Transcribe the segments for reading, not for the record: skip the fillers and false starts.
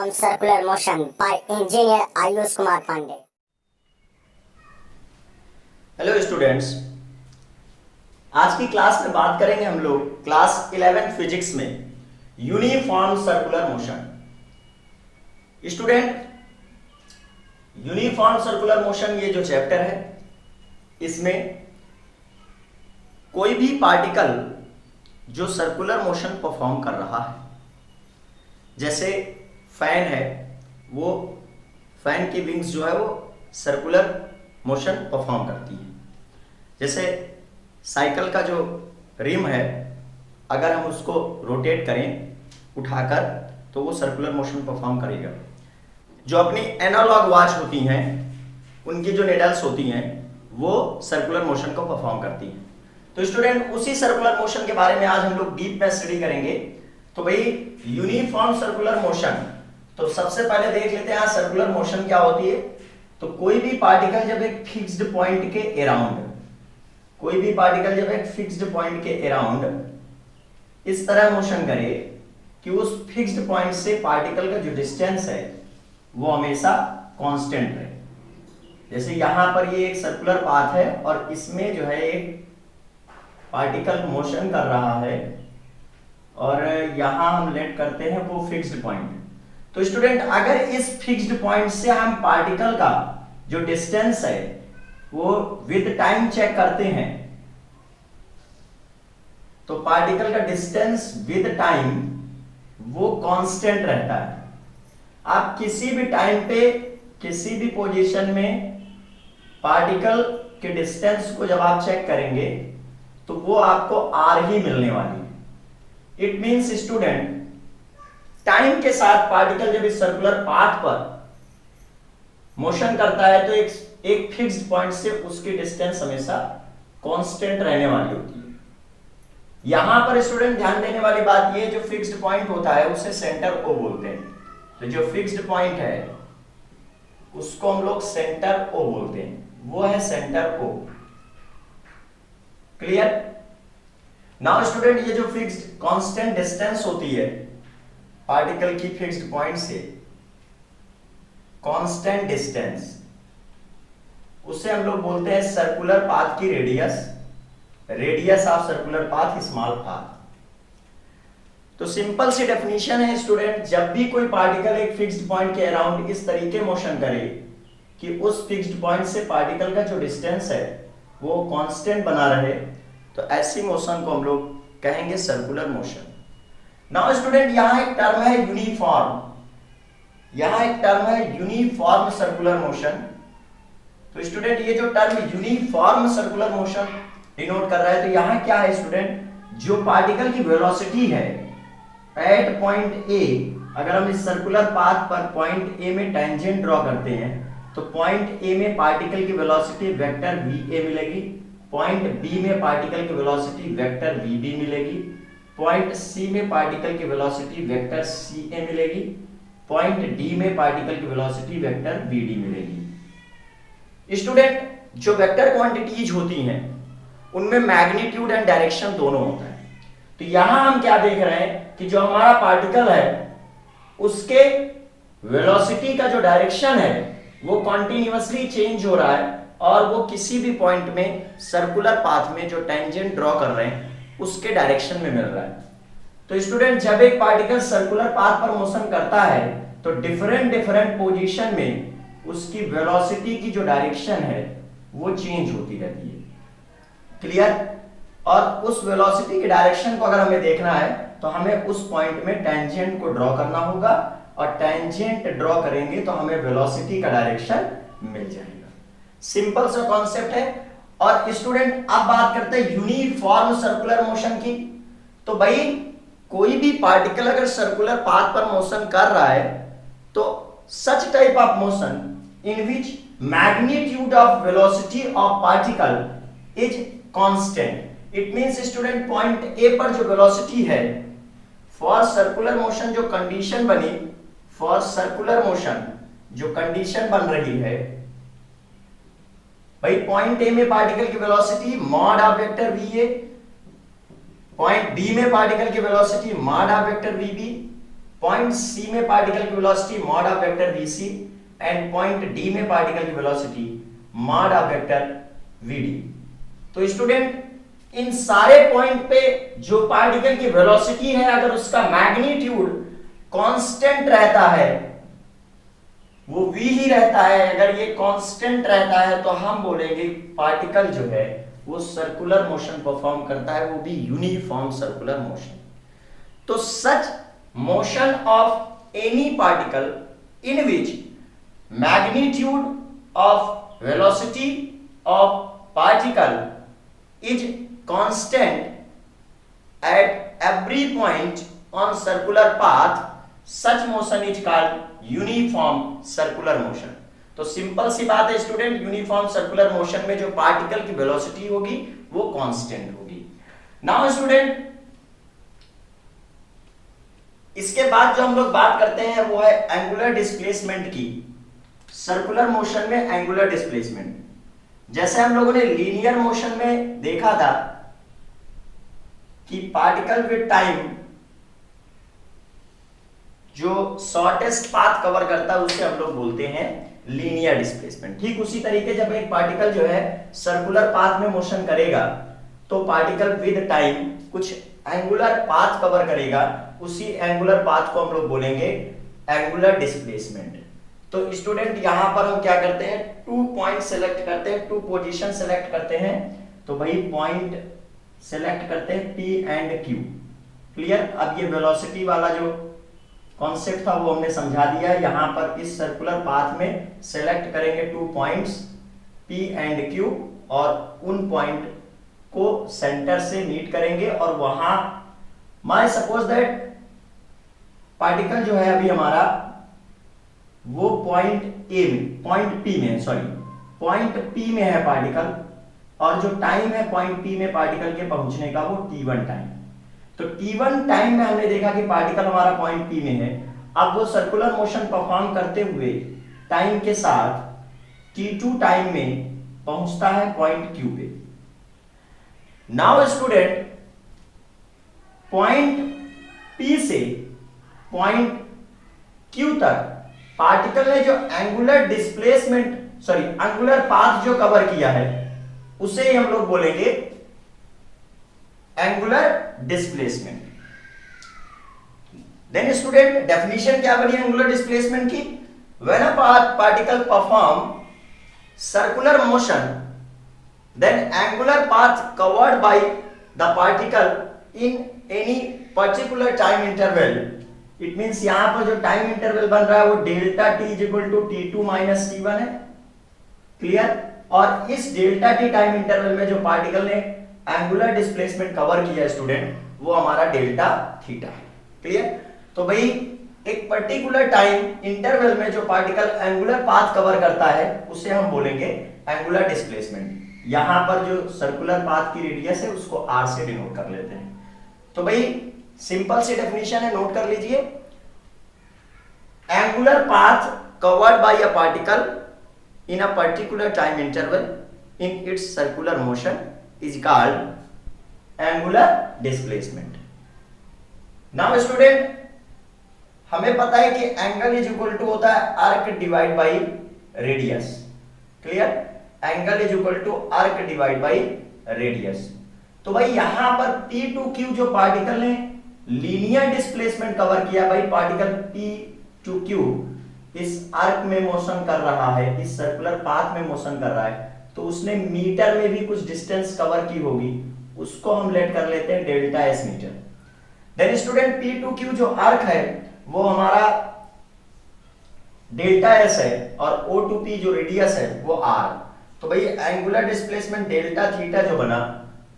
Uniform Circular Motion by Engineer Ayush Kumar Pandey. Hello students, आज की class में बात करेंगे हम लोग क्लास 11th फिजिक्स में uniform circular motion. Student, uniform circular motion ये जो चैप्टर है, इसमें कोई भी पार्टिकल जो सर्कुलर मोशन परफॉर्म कर रहा है, जैसे फैन है, वो फैन की विंग्स जो है वो सर्कुलर मोशन परफॉर्म करती है। जैसे साइकिल का जो रिम है, अगर हम उसको रोटेट करें उठाकर, तो वो सर्कुलर मोशन परफॉर्म करेगा। जो अपनी एनालॉग वॉच होती हैं, उनकी जो निडल्स होती हैं, वो सर्कुलर मोशन को परफॉर्म करती हैं। तो स्टूडेंट, उसी सर्कुलर मोशन के बारे में आज हम लोग डीप में स्टडी करेंगे। तो भाई, यूनिफॉर्म सर्कुलर मोशन, तो सबसे पहले देख लेते हैं सर्कुलर मोशन क्या होती है। तो कोई भी पार्टिकल जब एक फिक्स्ड पॉइंट के अराउंड, कोई भी पार्टिकल जब एक फिक्स्ड पॉइंट के अराउंड इस तरह मोशन करे कि उस फिक्स्ड पॉइंट से पार्टिकल का जो डिस्टेंस है वो हमेशा कांस्टेंट रहे। जैसे यहां पर ये एक सर्कुलर पाथ है और इसमें जो है एक पार्टिकल मोशन कर रहा है और यहां हम लेट करते हैं वो फिक्स्ड पॉइंट। तो स्टूडेंट, अगर इस फिक्स्ड पॉइंट से हम पार्टिकल का जो डिस्टेंस है वो विद टाइम चेक करते हैं, तो पार्टिकल का डिस्टेंस विद टाइम वो कांस्टेंट रहता है। आप किसी भी टाइम पे किसी भी पोजीशन में पार्टिकल के डिस्टेंस को जब आप चेक करेंगे तो वो आपको आर ही मिलने वाली है। इट मींस स्टूडेंट, टाइम के साथ पार्टिकल जब इस सर्कुलर पाथ पर मोशन करता है तो एक फिक्स्ड पॉइंट से उसकी डिस्टेंस हमेशा कांस्टेंट रहने वाली होती है। यहां पर स्टूडेंट ध्यान देने वाली बात ये, जो फिक्स्ड पॉइंट होता है उसे सेंटर ओ बोलते हैं। तो जो फिक्स्ड पॉइंट है उसको हम लोग सेंटर ओ बोलते हैं, वो है center O. Clear? Now student, ये जो फिक्स्ड कांस्टेंट डिस्टेंस होती है पार्टिकल की फिक्स्ड पॉइंट से, कांस्टेंट डिस्टेंस, उसे हम लोग बोलते हैं सर्कुलर पाथ की radius, radius of circular path, small path. तो सिंपल सी डेफिनेशन है स्टूडेंट, जब भी कोई पार्टिकल एक फिक्स्ड पॉइंट के अराउंड इस तरीके मोशन करे कि उस फिक्स्ड पॉइंट से पार्टिकल का जो डिस्टेंस है वो कांस्टेंट बना रहे, तो ऐसी मोशन को हम लोग कहेंगे सर्कुलर मोशन। नाउ स्टूडेंट, यहां एक टर्म है यूनिफॉर्म, यहां एक टर्म है यूनिफॉर्म सर्कुलर मोशन। तो स्टूडेंट, ये जो term uniform circular motion denote कर रहा है, तो यहां क्या है स्टूडेंट, जो पार्टिकल की वेलोसिटी है एट पॉइंट ए, अगर हम इस सर्कुलर पाथ पर पॉइंट ए में टेंजेंट ड्रॉ करते हैं तो पॉइंट ए में पार्टिकल की वेलोसिटी वेक्टर वी ए मिलेगी, पॉइंट बी में पार्टिकल की वेलोसिटी वेक्टर वी बी मिलेगी, पॉइंट सी में पार्टिकल की वेलोसिटी वेक्टर सी ए मिलेगी, पॉइंट डी में पार्टिकल की वेलोसिटी वेक्टर वी डी मिलेगी। स्टूडेंट, जो वेक्टर क्वांटिटीज होती हैं उनमें मैग्नीट्यूड एंड डायरेक्शन दोनों होता है। तो यहां हम क्या देख रहे हैं कि जो हमारा पार्टिकल है उसके वेलोसिटी का जो डायरेक्शन है वो कॉन्टिन्यूअसली चेंज हो रहा है और वो किसी भी पॉइंट में सर्कुलर पाथ में जो टेंजेंट ड्रॉ कर रहे हैं उसके डायरेक्शन में मिल रहा है। तो स्टूडेंट, जब एक पार्टिकल सर्कुलर पाथ पर मोशन करता है तो डिफरेंट पोजीशन में उसकी वेलोसिटी की जो डायरेक्शन है वो चेंज होती रहती है। क्लियर? और उस वेलोसिटी की डायरेक्शन को अगर हमें देखना है तो हमें उस पॉइंट में टेंजेंट को ड्रॉ करना होगा और टेंजेंट ड्रॉ करेंगे तो हमें वेलोसिटी का डायरेक्शन मिल जाएगा। सिंपल सा कॉन्सेप्ट है। और स्टूडेंट, अब बात करते हैं यूनिफॉर्म सर्कुलर मोशन की। तो भाई, कोई भी पार्टिकल अगर सर्कुलर पाथ पर मोशन कर रहा है तो such type of motion in which magnitude of velocity of particle is constant. It means student, point A पर जो वेलोसिटी है फॉर सर्कुलर मोशन, जो कंडीशन बनी फॉर सर्कुलर मोशन, जो कंडीशन बन रही है भाई, पॉइंट ए में पार्टिकल की velocity mod of vector V A, point B में पार्टिकल की velocity mod of vector V B, point C में पार्टिकल की velocity mod of vector vc and point D में पार्टिकल की velocity mod of vector vd। तो student in सारे point पे जो पार्टिकल की वेलोसिटी है अगर उसका मैग्नीट्यूड कांस्टेंट रहता है, वो v ही रहता है, अगर ये कांस्टेंट रहता है तो हम बोलेंगे पार्टिकल जो है वो सर्कुलर मोशन परफॉर्म करता है, वो भी यूनिफॉर्म सर्कुलर मोशन। तो such motion of any particle in which magnitude of velocity of particle is constant at every point on circular path, such motion is called uniform circular motion. तो simple सी बात है student, uniform circular motion में जो particle की velocity होगी वो constant होगी। नाउ स्टूडेंट इसके बाद जो हम लोग बात करते हैं वो है एंगुलर डिस्प्लेसमेंट की। सर्कुलर मोशन में एंगुलर डिस्प्लेसमेंट, जैसे हम लोगों ने लीनियर मोशन में देखा था कि पार्टिकल विद टाइम जो शॉर्टेस्ट पाथ कवर करता है उसे हम लोग बोलते हैं लीनियर डिस्प्लेसमेंट। ठीक उसी तरीके जब एक पार्टिकल जो है सर्कुलर पाथ में मोशन करेगा तो पार्टिकल विद टाइम कुछ एंगुलर पाथ कवर करेगा, उसी एंगुलर पाथ को हम लोग बोलेंगे एंगुलर डिस्प्लेसमेंट। तो स्टूडेंट यहां पर हम क्या करते हैं, 2 पॉइंट सेलेक्ट करते हैं, 2 पोजीशन सेलेक्ट करते हैं। तो भाई पॉइंट सेलेक्ट करते हैं P एंड Q। क्लियर। अब ये वेलोसिटी वाला जो कॉन्सेप्ट था वो हमने समझा दिया। यहां पर इस सर्कुलर पाथ में सेलेक्ट करेंगे 2 पॉइंट्स P एंड Q और उन पॉइंट को सेंटर से मीट करेंगे और वहां मान सपोज दैट पार्टिकल जो है अभी हमारा वो पॉइंट P में है पार्टिकल, और जो टाइम है पॉइंट P में पार्टिकल के पहुंचने का वो t1 टाइम। तो t1 टाइम में हमने देखा कि पार्टिकल हमारा पॉइंट P में है। अब वो सर्कुलर मोशन परफॉर्म करते हुए टाइम के साथ t2 टाइम में पहुंचता है पॉइंट Q पे। नाउ स्टूडेंट पॉइंट P से पॉइंट Q तक पार्टिकल ने जो एंगुलर पाथ जो कवर किया है उसे हम लोग बोलेंगे angular displacement. Then student definition क्या बनी एंगुलर डिस्प्लेसमेंट की, when a particle perform circular motion then angular path covered by the particle in any particular time interval, it means यहां पर जो टाइम इंटरवल बन रहा है वो delta t is equal to t2 minus t1 है। Clear. और इस डेल्टा t टाइम इंटरवल में जो पार्टिकल ने एंगुलर डिस्प्लेसमेंट कवर किया स्टूडेंट वो हमारा डेल्टा थीटा है। क्लियर। तो भाई एक पर्टिकुलर टाइम इंटरवल में जो पार्टिकल एंगुलर पाथ कवर करता है उसे हम बोलेंगे एंगुलर डिस्प्लेसमेंट। यहां पर जो सर्कुलर पाथ की रेडियस है उसको r से डिनोट कर लेते हैं। तो भाई सिंपल सी डेफिनेशन है, नोट कर लीजिए। Angular path covered by a particle in a particular time interval in its circular motion is called angular displacement. Now student हमें पता है कि एंगल इज इक्वल टू होता है arc divide by radius. Clear. Angle is equal to arc divide by radius. तो भाई यहां पर P टू Q जो पार्टिकल ने लीनियर डिस्प्लेसमेंट कवर किया, भाई पार्टिकल P टू Q इस आर्क में मोशन कर रहा है, इस सर्कुलर पाथ में मोशन कर रहा है, तो उसने मीटर में भी कुछ डिस्टेंस कवर की होगी, उसको हम लेट कर लेते हैं delta S meter. Then student P to Q जो आर्क है वो हमारा डेल्टा एस है और O टू P जो रेडियस है वो R। तो भाई एंगुलर डिस्प्लेसमेंट डेल्टा थीटा जो बना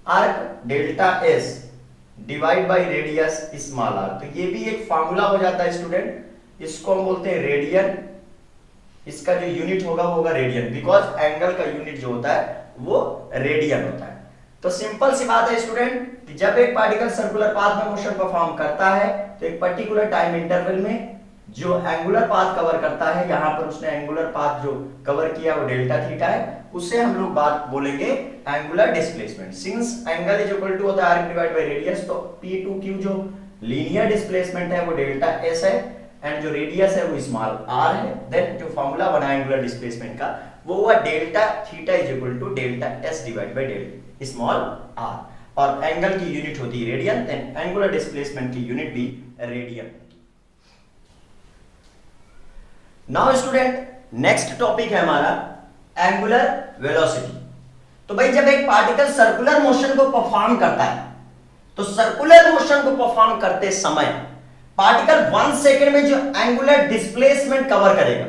arc delta S divide by radius small R. तो ये भी एक फार्मूला हो जाता है स्टूडेंट, इसको हम बोलते हैं रेडियन। इसका जो यूनिट होगा वो होगा रेडियन, बिकॉज एंगल का यूनिट जो होता है वो रेडियन होता है। तो सिंपल सी बात है स्टूडेंट कि जब एक पार्टिकल सर्कुलर पाथ में मोशन परफॉर्म करता है तो एक पर्टिकुलर टाइम इंटरवल में जो एंगुलर पाथ कवर करता है, यहां पर उसने एंगुलर पाथ जो कवर किया वो डेल्टा थीटा है, उसे हम लोग बात बोलेंगे angular displacement. Since angle is equal to होता है आर्क डिवाइड बाय रेडियस, तो P टू Q जो लीनियर डिस्प्लेसमेंट है वो डेल्टा एस है एंड जो रेडियस है वो स्मॉल आर है। देन जो फॉर्मूला बना एंगुलर डिस्प्लेसमेंट का वो हुआ delta theta is equal to delta S divide by delta small R और एंगल की यूनिट होती है रेडियन, देन एंगुलर डिस्प्लेसमेंट की यूनिट भी radian. Now student next topic है हमारा एंगुलर वेलोसिटी। तो भाई जब एक पार्टिकल सर्कुलर मोशन को परफॉर्म करता है तो सर्कुलर मोशन को परफॉर्म करते समय पार्टिकल 1 सेकंड में जो एंगुलर डिस्प्लेसमेंट कवर करेगा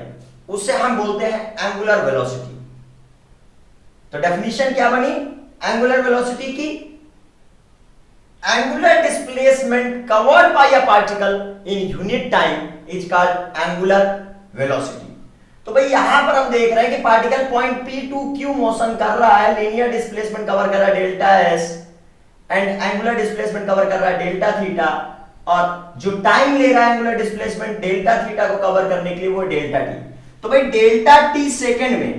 उसे हम बोलते हैं एंगुलर वेलोसिटी। तो डेफिनेशन क्या बनी एंगुलर वेलोसिटी की? Angular displacement covered by a particle in unit time is called angular velocity. तो भाई यहां पर हम देख रहे हैं कि particle point P to Q motion कर रहा है, लीनियर डिस्प्लेसमेंट कवर कर रहा है delta S and angular displacement cover कर रहा है डेल्टा थीटा, और जो टाइम ले रहा है एंगुलर डिस्प्लेसमेंट डेल्टा थीटा को कवर करने के लिए वो डेल्टा टी। तो भाई डेल्टा टी सेकेंड में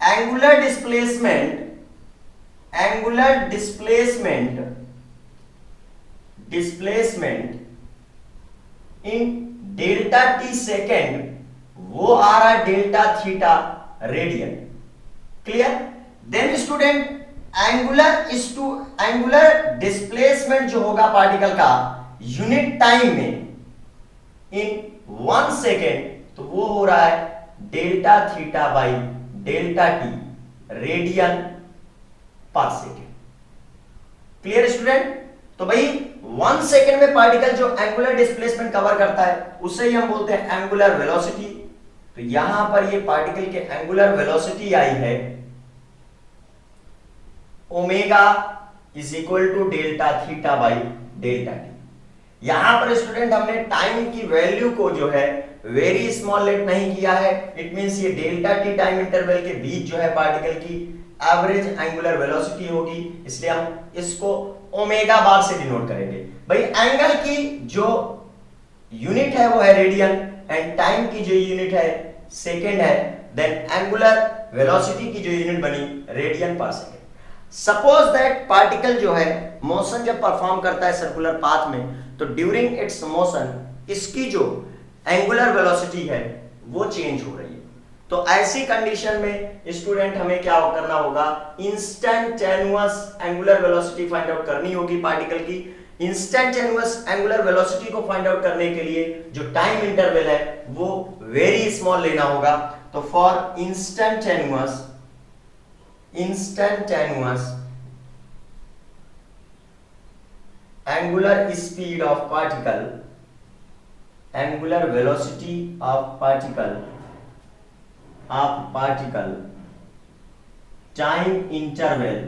angular displacement in delta T second वो आ रहा है delta theta radian. Clear? Then student angular displacement जो होगा पार्टिकल का यूनिट टाइम में इन 1 सेकेंड तो वो हो रहा है delta theta by delta T radian पर सेकेंड। Clear student? तो भाई 1 सेकेंड में पार्टिकल जो एंगुलर डिस्प्लेसमेंट कवर करता है उसे ही हम बोलते हैं एंगुलर वेलोसिटी। तो यहां पर ये पार्टिकल के एंगुलर वेलोसिटी आई है omega is equal to delta theta by delta T. यहां पर स्टूडेंट हमने टाइम की वैल्यू को जो है वेरी स्मॉल लेट नहीं किया है, इट मींस ये डेल्टा टी टाइम इंटरवल के बीच जो है पार्टिकल की एवरेज एंगुलर वेलोसिटी होगी, इसलिए हम इसको ओमेगा बार से डिनोट करेंगे। भाई एंगल की जो यूनिट है वो है रेडियन एंड टाइम की जो यूनिट है सेकेंड है, देन एंगुलर वेलोसिटी की जो यूनिट बनी रेडियन पर सेकेंड। सपोज दैट पार्टिकल जो है मोशन जब परफॉर्म करता है सर्कुलर पाथ में तो ड्यूरिंग इट्स मोशन इसकी जो एंगुलर वेलोसिटी है वो चेंज हो रही है। तो ऐसी कंडीशन में स्टूडेंट हमें क्या करना होगा, instantaneous angular velocity find out करनी होगी पार्टिकल की। इंस्टेंटेनियस एंगुलर वेलोसिटी को फाइंड आउट करने के लिए जो टाइम इंटरवल है वो वेरी स्मॉल लेना होगा। तो for instantaneous angular speed of particle, angular velocity of particle, time interval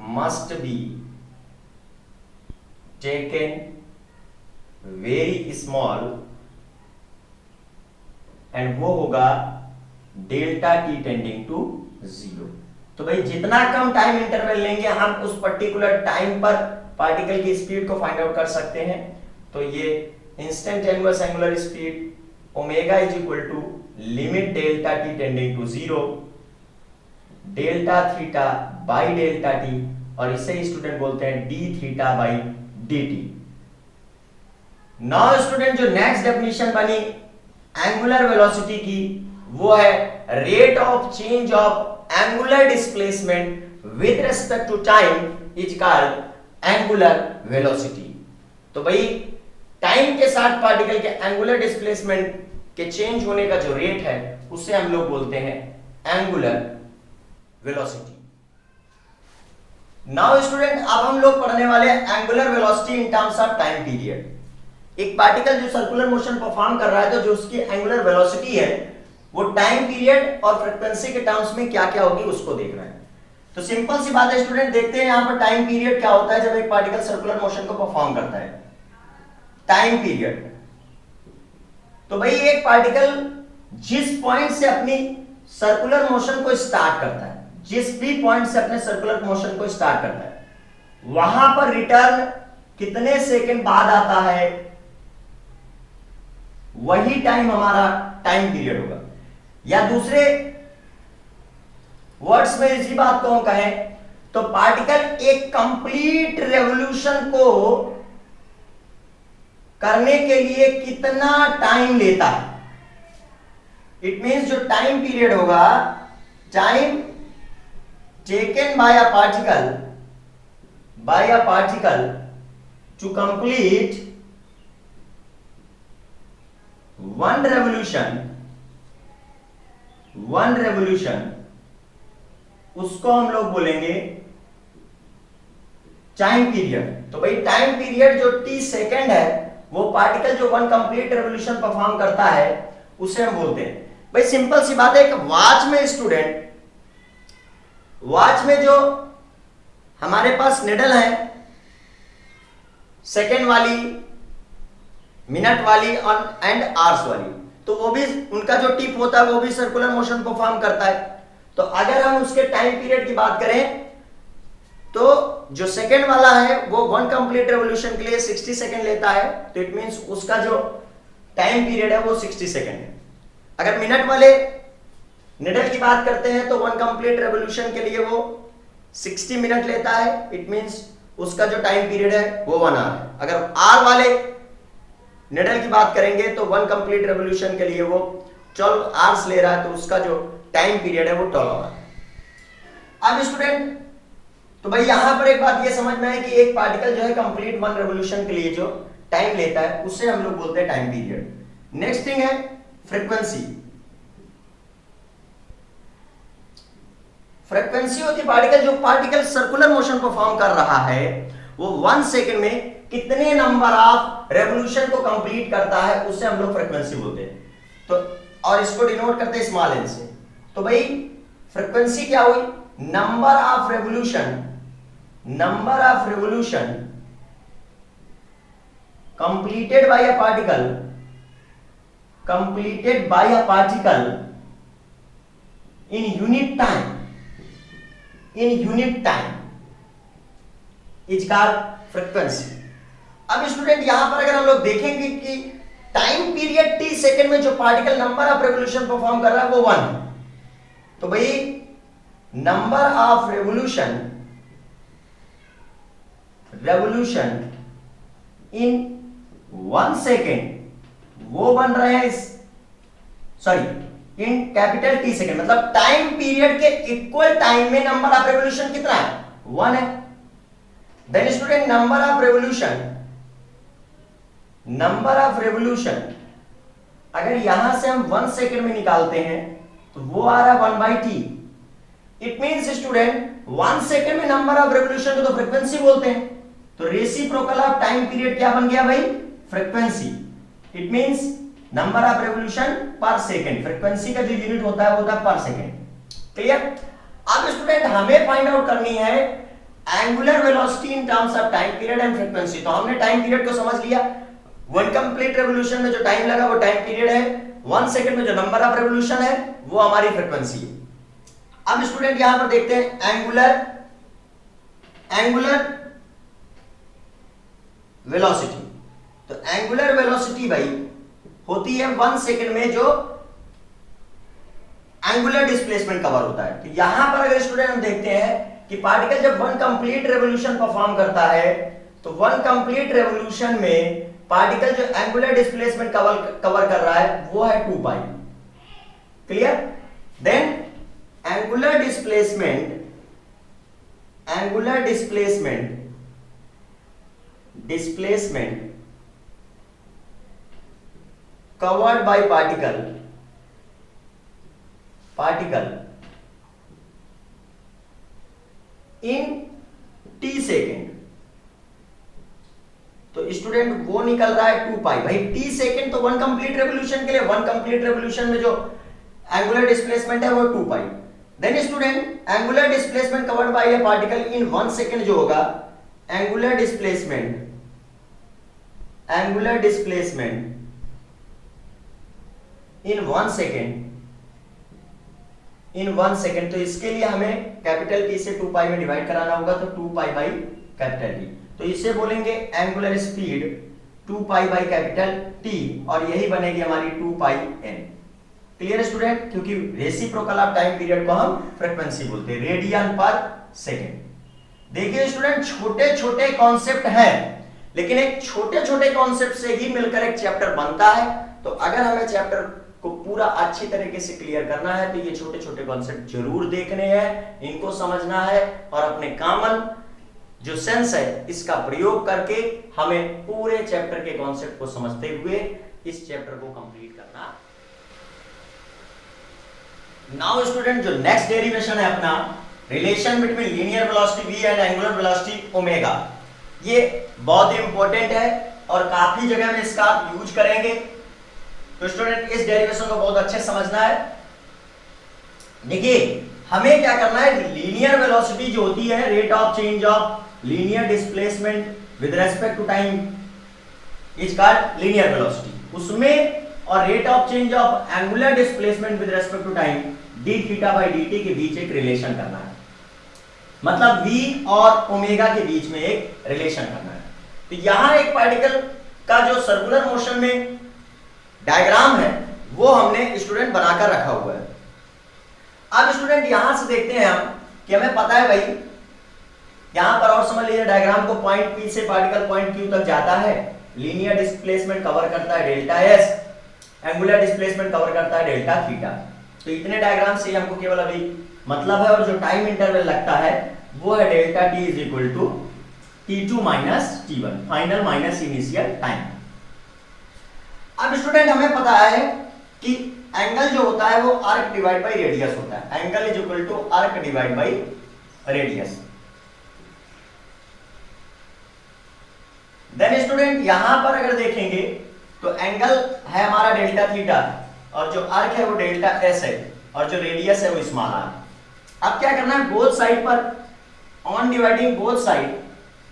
must be taken very small and वो होगा डेल्टा टी टेंडिंग टू 0। तो भाई जितना कम टाइम इंटरवल लेंगे हम उस पर्टिकुलर टाइम पर पार्टिकल की स्पीड को फाइंड आउट कर सकते हैं। तो ये instantaneous angular speed omega is equal to limit delta T tending to 0 delta theta by delta T, और इसे ही स्टूडेंट बोलते हैं D theta by D T. Now student जो नेक्स्ट डेफिनेशन बनी एंगुलर वेलोसिटी की वो है rate of change of angular displacement with respect to time is called angular velocity. तो भाई टाइम के साथ पार्टिकल के एंगुलर डिस्प्लेसमेंट के चेंज होने का जो रेट है उसे हम लोग बोलते हैं एंगुलर वेलोसिटी। नाउ स्टूडेंट अब हम लोग पढ़ने वाले हैं angular velocity in terms of time period. एक पार्टिकल जो सर्कुलर मोशन परफॉर्म कर रहा है तो जो उसकी एंगुलर वेलोसिटी है वो टाइम पीरियड और फ्रीक्वेंसी के टर्म्स में क्या क्या होगी उसको देखना है। तो सिंपल सी बात है स्टूडेंट, देखते हैं यहां पर टाइम पीरियड क्या होता है जब एक पार्टिकल सर्कुलर मोशन को परफॉर्म करता है। टाइम पीरियड, तो भाई एक पार्टिकल जिस पॉइंट से अपनी सर्कुलर मोशन को स्टार्ट करता है, जिस भी पॉइंट से अपने सर्कुलर मोशन को स्टार्ट करता है, वहां पर रिटर्न कितने सेकंड बाद आता है वही टाइम हमारा टाइम पीरियड होगा। या दूसरे वर्ड्स में इसी बात को हम कहें तो पार्टिकल एक कंप्लीट रेवोल्यूशन को करने के लिए कितना टाइम लेता है? इट मींस जो टाइम पीरियड होगा, time taken by a particle to complete one revolution, उसको हम लोग बोलेंगे टाइम पीरियड। तो भाई टाइम पीरियड जो t सेकेंड है, वो पार्टिकल जो वन कंप्लीट रेवोल्यूशन परफॉर्म करता है उसे हम बोलते हैं। भाई सिंपल सी बात है, एक वॉच में स्टूडेंट, वॉच में जो हमारे पास निडल है, सेकेंड वाली, मिनट वाली और एंड आवर्स वाली, तो वो भी उनका जो टिप होता है वो भी सर्कुलर मोशन परफॉर्म करता है। तो अगर हम उसके टाइम पीरियड की बात करें तो जो सेकेंड वाला है वो वन कंप्लीट रेवोल्यूशन के लिए 60 सेकेंड लेता है, तो इट मींस उसका जो टाइम पीरियड है वो 60 सेकेंड है। अगर मिनट वाले निडल की बात करते हैं तो वन कंप्लीट रेवोल्यूशन के लिए वो 60 मिनट लेता है, इट मींस उसका जो टाइम पीरियड है वो 1 आवर है। अगर आर वाले निडल की बात करेंगे तो वन कंप्लीट रेवोल्यूशन के लिए वो 12 आवर्स ले रहा है, तो उसका जो टाइम पीरियड है वो 12 आवर है। अब स्टूडेंट, तो भाई यहां पर एक बात ये समझ में है कि एक पार्टिकल जो है कंप्लीट वन रेवोल्यूशन के लिए जो टाइम लेता है उससे हम लोग बोलते हैं टाइम पीरियड। नेक्स्ट थिंग है फ्रीक्वेंसी। फ्रीक्वेंसी होती है पार्टिकल, जो पार्टिकल सर्कुलर मोशन परफॉर्म कर रहा है वो 1 सेकेंड में कितने नंबर ऑफ रेवोल्यूशन को कंप्लीट करता है, उससे हम लोग फ्रीक्वेंसी बोलते हैं। तो और इसको डिनोट करते हैं स्मॉल एन से। तो भाई फ्रीक्वेंसी क्या हुई? Number of revolution completed by a particle in unit time is called frequency। अब स्टूडेंट यहां पर अगर हम लोग देखेंगे कि टाइम पीरियड t सेकेंड में जो particle number of revolution perform कर रहा है वो 1 है, तो भाई number of revolution in 1 second वो बन रहे हैं, sorry in capital T second, मतलब टाइम पीरियड के इक्वल टाइम में नंबर ऑफ रेवोल्यूशन कितना है? 1 है। Then student number of revolution अगर यहां से हम 1 सेकेंड में निकालते हैं तो वो आ रहा है 1/t। It means student 1 second में नंबर ऑफ रेवोल्यूशन को तो फ्रीक्वेंसी बोलते हैं, तो रेसिप्रोकल ऑफ टाइम पीरियड क्या बन गया भाई? Frequency. It means number of revolution पर सेकेंड, फ्रीक्वेंसी का जो यूनिट होता है वो होता है पर सेकेंड। क्लियर? अब स्टूडेंट हमें फाइंड आउट करनी है angular velocity in terms of time period and frequency. तो हमने टाइम पीरियड को समझ लिया, वन कंप्लीट रेवोल्यूशन में जो टाइम लगा वो टाइम पीरियड है, 1 सेकेंड में जो नंबर ऑफ रेवोल्यूशन है वो हमारी फ्रीक्वेंसी है। अब स्टूडेंट यहां पर देखते हैं एंगुलर वेलोसिटी। तो एंगुलर वेलोसिटी भाई होती है 1 सेकेंड में जो एंगुलर डिस्प्लेसमेंट कवर होता है। तो यहां पर अगर स्टूडेंट हम देखते हैं कि पार्टिकल जब वन कंप्लीट रेवोल्यूशन परफॉर्म करता है तो वन कंप्लीट रेवोल्यूशन में पार्टिकल जो एंगुलर डिस्प्लेसमेंट कवर कर रहा है वो है 2π। Clear? Then angular displacement covered by particle in t second. तो स्टूडेंट वो निकल रहा है 2π। भाई t सेकेंड तो वन कंप्लीट रेवोल्यूशन के लिए, वन कंप्लीट रेवोल्यूशन में जो एंगुलर डिस्प्लेसमेंट है वो 2π। Then student angular displacement covered by a particle in 1 second जो होगा, एंगुलर डिस्प्लेसमेंट इन 1 सेकेंड, तो इसके लिए हमें कैपिटल T से 2π में डिवाइड कराना होगा, तो 2π बाई कैपिटल T। तो इसे बोलेंगे angular speed 2π by capital T, और यही बनेगी हमारी 2πn। Clear student? क्योंकि रेसिप्रोकल ऑफ टाइम पीरियड को हम फ्रीक्वेंसी बोलते हैं, रेडियन पर सेकेंड। देखिए स्टूडेंट, छोटे छोटे कॉन्सेप्ट हैं, लेकिन एक छोटे छोटे कॉन्सेप्ट से ही मिलकर एक चैप्टर बनता है। तो अगर हमें चैप्टर को पूरा अच्छी तरीके से क्लियर करना है तो ये छोटे छोटे कॉन्सेप्ट जरूर देखने हैं, इनको समझना है और अपने कॉमन जो सेंस है इसका प्रयोग करके हमें पूरे चैप्टर के कॉन्सेप्ट को समझते हुए इस चैप्टर को कंप्लीट करना। नाउ स्टूडेंट, जो नेक्स्ट डेरिवेशन है अपना, relation between linear velocity v and angular velocity omega, ये बहुत ही इंपॉर्टेंट है और काफी जगह में इसका आप यूज करेंगे। तो स्टूडेंट, इस डेरिवेशन को बहुत अच्छे समझना है। देखिए, हमें क्या करना है, लीनियर वेलोसिटी जो होती है, rate of change of linear displacement with respect to time is called linear velocity, उसमें और rate of change of angular displacement with respect to time D theta by D T के बीच एक relation करना है, मतलब v और omega के बीच में एक रिलेशन करना है। तो यहां एक पार्टिकल का जो सर्कुलर मोशन में डायग्राम है वो हमने स्टूडेंट बनाकर रखा हुआ है। अब स्टूडेंट यहां से देखते हैं हम कि हमें पता है भाई, यहां पर और समझ लीजिए, डायग्राम को पॉइंट P से पार्टिकल पॉइंट Q तक जाता है, लीनियर डिस्प्लेसमेंट कवर करता है delta s, angular displacement cover करता है डेल्टा थीटा। तो इतने डायग्राम से हमको केवल अभी मतलब है, और जो टाइम इंटरवल लगता है वो है delta t is equal to t2 minus t1, final minus initial time. अब स्टूडेंट हमें पता है कि एंगल जो होता है वो आर्क डिवाइड बाई रेडियस होता है, angle is equal to arc divide by radius. Then student यहां पर अगर देखेंगे तो एंगल है हमारा डेल्टा थीटा और जो आर्क है वो डेल्टा एस है और जो रेडियस है वो स्मॉल आर। अब क्या करना है, बोथ साइड पर on dividing both side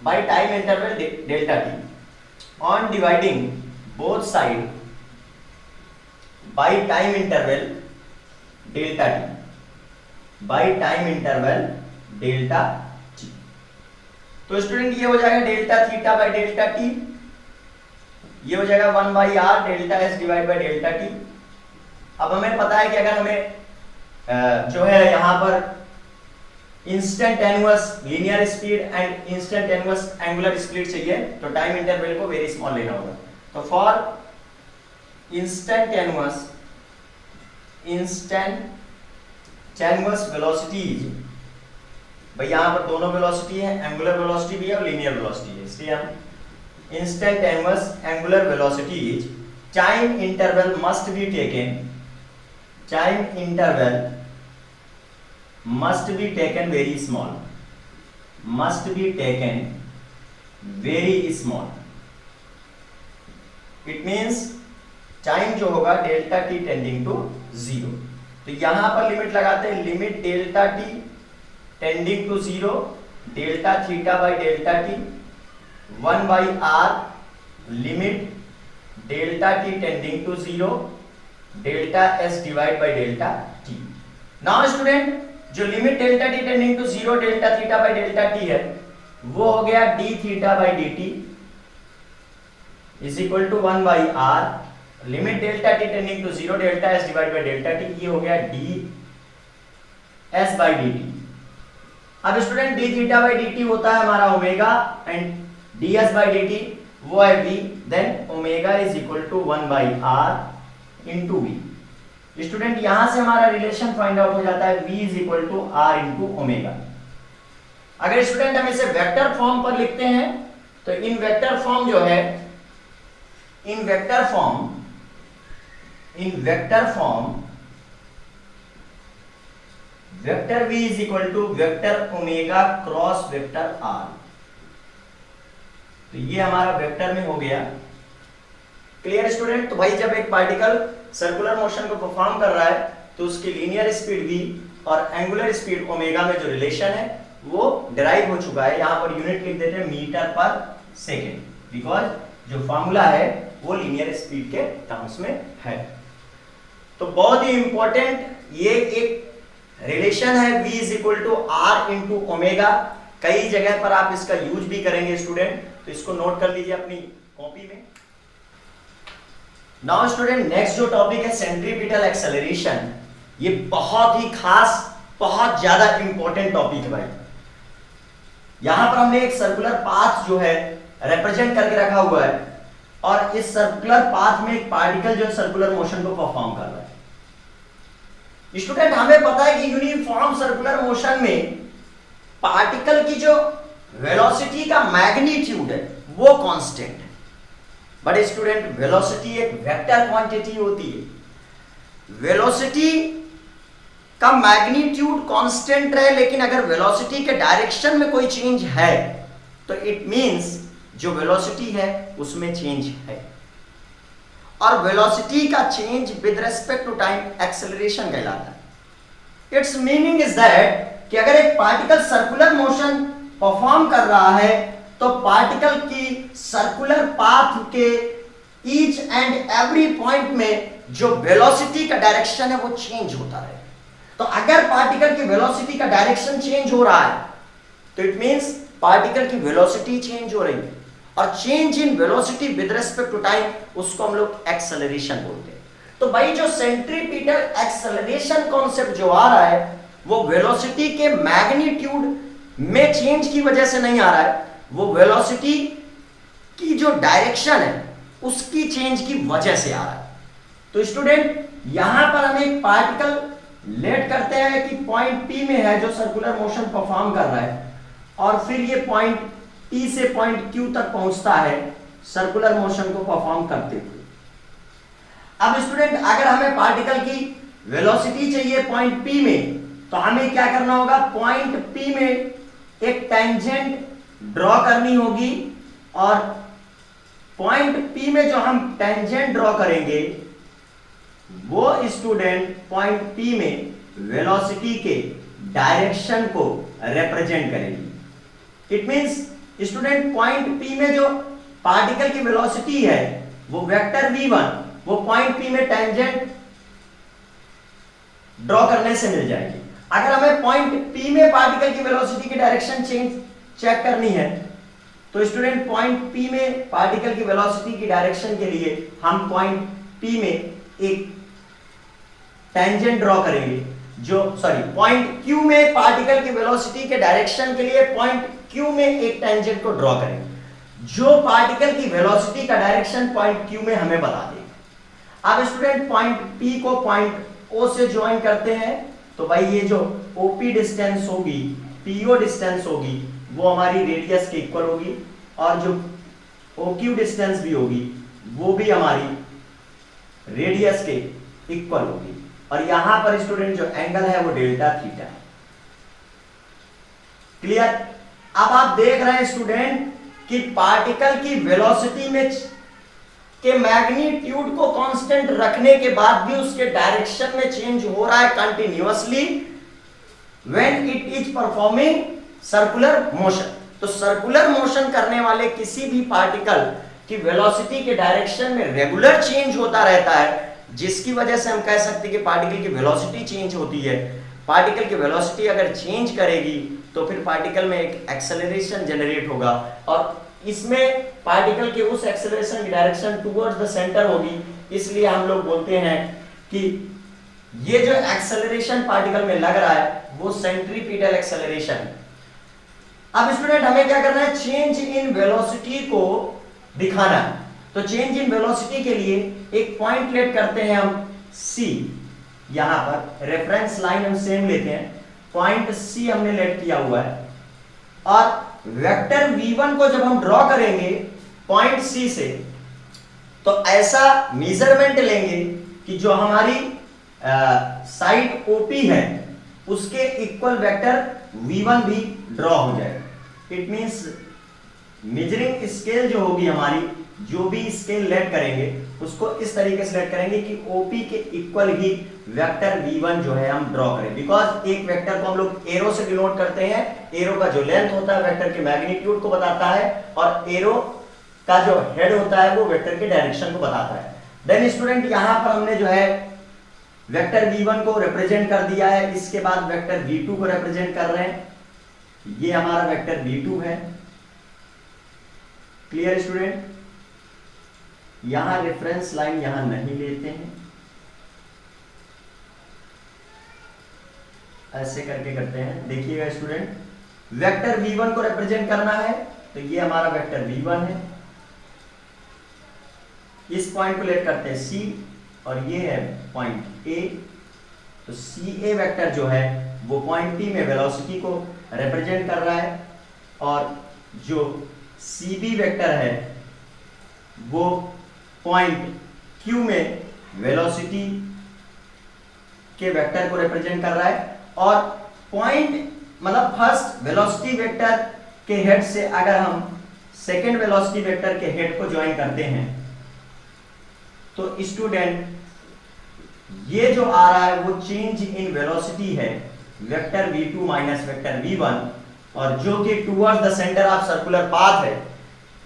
by time interval delta T, on dividing both side by time interval delta T, by time interval delta T. तो स्टूडेंट ये हो जाएगा delta theta by delta T, ये हो जाएगा 1 by R delta S divide by delta T. अब हमें पता है कि अगर हमें जो है यहाँ पर instantaneous linear speed and instantaneous angular speed चाहिए तो टाइम इंटरवल को वेरी स्मॉल लेना होगा। तो फॉर इंस्टेंटेनियस वेलोसिटीज, भाई यहाँ पर दोनों वेलोसिटी है, एंगुलर वेलोसिटी भी है और लीनियर वेलोसिटी है, इसलिए हम instantaneous angular velocities time interval must be taken, time interval must be taken very small, must be taken very small. It means time जो होगा डेल्टा टी टेंडिंग टू 0। तो यहां पर लिमिट लगाते हैं, limit delta T tending to 0 delta theta by delta T 1 by R limit delta T tending to 0 delta S divide by delta T. Now student, जो limit delta T tending to 0 delta theta by delta T है वो हो गया D theta by D T is equal to 1 by R, limit delta T tending to 0 delta S divide by delta T, ये हो गया D S by D T. अब student D theta by D T होता है हमारा omega and D S by D T वो है V, then omega is equal to 1 by R into V. Student यहां से हमारा रिलेशन फाइंड आउट हो जाता है v is equal to R into omega. अगर स्टूडेंट हम इसे वेक्टर फॉर्म पर लिखते हैं तो इन वेक्टर फॉर्म जो है, in vector form vector v is equal to vector omega cross vector r। तो ये हमारा वेक्टर में हो गया। Clear student? तो भाई जब एक पार्टिकल सर्कुलर मोशन को परफॉर्म कर रहा है तो उसकी लीनियर स्पीड v और एंगुलर स्पीड ओमेगा में जो रिलेशन है वो डिराइव हो चुका है। यहां पर यूनिट लिख देते हैं मीटर पर सेकेंड, बिकॉज जो फॉर्मूला है वो लीनियर स्पीड के टर्म्स में है। तो बहुत ही इंपॉर्टेंट ये एक रिलेशन है v is equal to R into omega. कई जगह पर आप इसका यूज भी करेंगे स्टूडेंट, तो इसको नोट कर लीजिए अपनी कॉपी में। नाउ स्टूडेंट नेक्स्ट जो टॉपिक है सेंट्रीपिटल एक्सेलरेशन, ये बहुत ही खास, बहुत ज्यादा इंपॉर्टेंट टॉपिक है भाई। यहां पर हमने एक सर्कुलर पाथ जो है रिप्रेजेंट करके रखा हुआ है और इस सर्कुलर पाथ में एक पार्टिकल जो है सर्कुलर मोशन को परफॉर्म कर रहा है। स्टूडेंट हमें पता है कि यूनिफॉर्म सर्कुलर मोशन में पार्टिकल की जो वेलोसिटी का मैग्नीट्यूड है वो कांस्टेंट है, बट स्टूडेंट वेलोसिटी एक वेक्टर क्वांटिटी होती है। वेलोसिटी का मैग्नीट्यूड कांस्टेंट रहे, लेकिन अगर वेलोसिटी के डायरेक्शन में कोई चेंज है तो इट मींस जो वेलोसिटी है उसमें चेंज है, और वेलोसिटी का change with respect to time acceleration कहलाता है। इट्स मीनिंग इज दैट कि अगर एक पार्टिकल सर्कुलर मोशन परफॉर्म कर रहा है तो पार्टिकल की सर्कुलर पाथ के ईच एंड एवरी पॉइंट में जो वेलोसिटी का डायरेक्शन है वो चेंज होता है। तो अगर पार्टिकल की वेलोसिटी का डायरेक्शन चेंज हो रहा है तो इट मींस पार्टिकल की वेलोसिटी चेंज हो रही है, और change in velocity with respect to time उसको हम लोग एक्सेलरेशन बोलते हैं। तो भाई जो सेंट्रीपिटल एक्सेलरेशन कॉन्सेप्ट जो आ रहा है वो वेलोसिटी के मैग्नीट्यूड में चेंज की वजह से नहीं आ रहा है, वो वेलोसिटी की जो डायरेक्शन है उसकी चेंज की वजह से आ रहा है। तो स्टूडेंट यहां पर हम एक पार्टिकल लेट करते हैं कि पॉइंट P में है जो सर्कुलर मोशन परफॉर्म कर रहा है, और फिर ये पॉइंट P से पॉइंट Q तक पहुंचता है सर्कुलर मोशन को परफॉर्म करते हुए। अब स्टूडेंट अगर हमें पार्टिकल की वेलोसिटी चाहिए पॉइंट P में, तो हमें क्या करना होगा, पॉइंट P में एक टेंजेंट ड्रॉ करनी होगी, और पॉइंट P में जो हम टेंजेंट ड्रॉ करेंगे वो स्टूडेंट पॉइंट P में वेलोसिटी के डायरेक्शन को रिप्रेजेंट करेगी। It means student point P में जो पार्टिकल की वेलोसिटी है वो वेक्टर v1 वो पॉइंट P में टेंजेंट ड्रॉ करने से मिल जाएगी। अगर हमें पॉइंट P में पार्टिकल की वेलोसिटी की डायरेक्शन चेक करनी है तो स्टूडेंट पॉइंट P में पार्टिकल की वेलोसिटी की डायरेक्शन के लिए हम पॉइंट P में एक टेंजेंट ड्रॉ करेंगे, जो पॉइंट Q में पार्टिकल की वेलोसिटी के डायरेक्शन के लिए पॉइंट Q में एक टेंजेंट को ड्रॉ करेंगे जो पार्टिकल की वेलोसिटी का डायरेक्शन पॉइंट Q में हमें बता देगा। अब स्टूडेंट पॉइंट P को पॉइंट O से ज्वाइन करते हैं, तो भाई ये जो OP डिस्टेंस होगी, PO डिस्टेंस होगी, वो हमारी रेडियस के इक्वल होगी, और जो OQ डिस्टेंस भी होगी वो भी हमारी रेडियस के इक्वल होगी, और यहां पर स्टूडेंट जो एंगल है वो डेल्टा थीटा है। क्लियर? अब आप देख रहे हैं स्टूडेंट कि पार्टिकल की वेलोसिटी में के मैग्नीट्यूड को कांस्टेंट रखने के बाद भी उसके डायरेक्शन में चेंज हो रहा है continuously when it is performing circular motion. तो सर्कुलर मोशन करने वाले किसी भी पार्टिकल की वेलोसिटी के डायरेक्शन में रेगुलर चेंज होता रहता है, जिसकी वजह से हम कह सकते हैं कि पार्टिकल की वेलोसिटी चेंज होती है। पार्टिकल की वेलोसिटी अगर चेंज करेगी तो फिर पार्टिकल में एक एक्सेलरेशन जनरेट होगा, और इसमें पार्टिकल के उस एक्सेलरेशन की डायरेक्शन टुवर्ड्स द सेंटर होगी। इसलिए हम लोग बोलते हैं कि ये जो एक्सेलरेशन पार्टिकल में लग रहा है वो सेंट्रीपिटल एक्सेलरेशन है। अब स्टूडेंट हमें क्या करना है, चेंज इन वेलोसिटी को दिखाना है। तो चेंज इन वेलोसिटी के लिए एक पॉइंट लेट करते हैं हम C, यहां पर रेफरेंस लाइन हम सेम लेते हैं, पॉइंट C हमने लेट किया हुआ है, और वेक्टर v1 को जब हम ड्रॉ करेंगे पॉइंट C से तो ऐसा मेजरमेंट लेंगे कि जो हमारी साइड OP है उसके इक्वल वेक्टर v1 भी ड्रॉ हो जाए। इट मींस मेजरिंग स्केल जो होगी हमारी, जो भी स्केल लेट करेंगे उसको इस तरीके से लेट करेंगे कि OP के इक्वल ही वेक्टर v1 जो है हम ड्रॉ करें, बिकॉज एक वेक्टर को हम लोग एरो से डिनोट करते हैं। एरो का जो लेंथ होता है वेक्टर के मैग्नीट्यूड को बताता है, और एरो का जो हेड होता है वो वेक्टर के डायरेक्शन को बताता है। देन स्टूडेंट यहां पर हमने जो है वेक्टर v1 को रिप्रेजेंट कर दिया है, इसके बाद वेक्टर v2 को रिप्रेजेंट कर रहे हैं। ये हमारा वेक्टर v2 है। Clear student? यहां रेफरेंस लाइन यहां नहीं लेते हैं, ऐसे करके करते हैं। देखिएगा स्टूडेंट, वेक्टर v1 को रिप्रेजेंट करना है, तो ये हमारा वेक्टर v1 है। इस पॉइंट को लेट करते हैं c और ये है पॉइंट a। तो ca वेक्टर जो है वो पॉइंट p में वेलोसिटी को रिप्रेजेंट कर रहा है और जो cb वेक्टर है वो पॉइंट q में वेलोसिटी के वेक्टर को रिप्रेजेंट कर रहा है। और पॉइंट मतलब फर्स्ट वेलोसिटी वेक्टर के हेड से अगर हम सेकेंड वेलोसिटी वेक्टर के हेड को ज्वाइन करते हैं तो स्टूडेंट ये जो आ रहा है वो चेंज इन वेलोसिटी है vector v2 minus vector v1 और जो कि towards the centre of circular path है।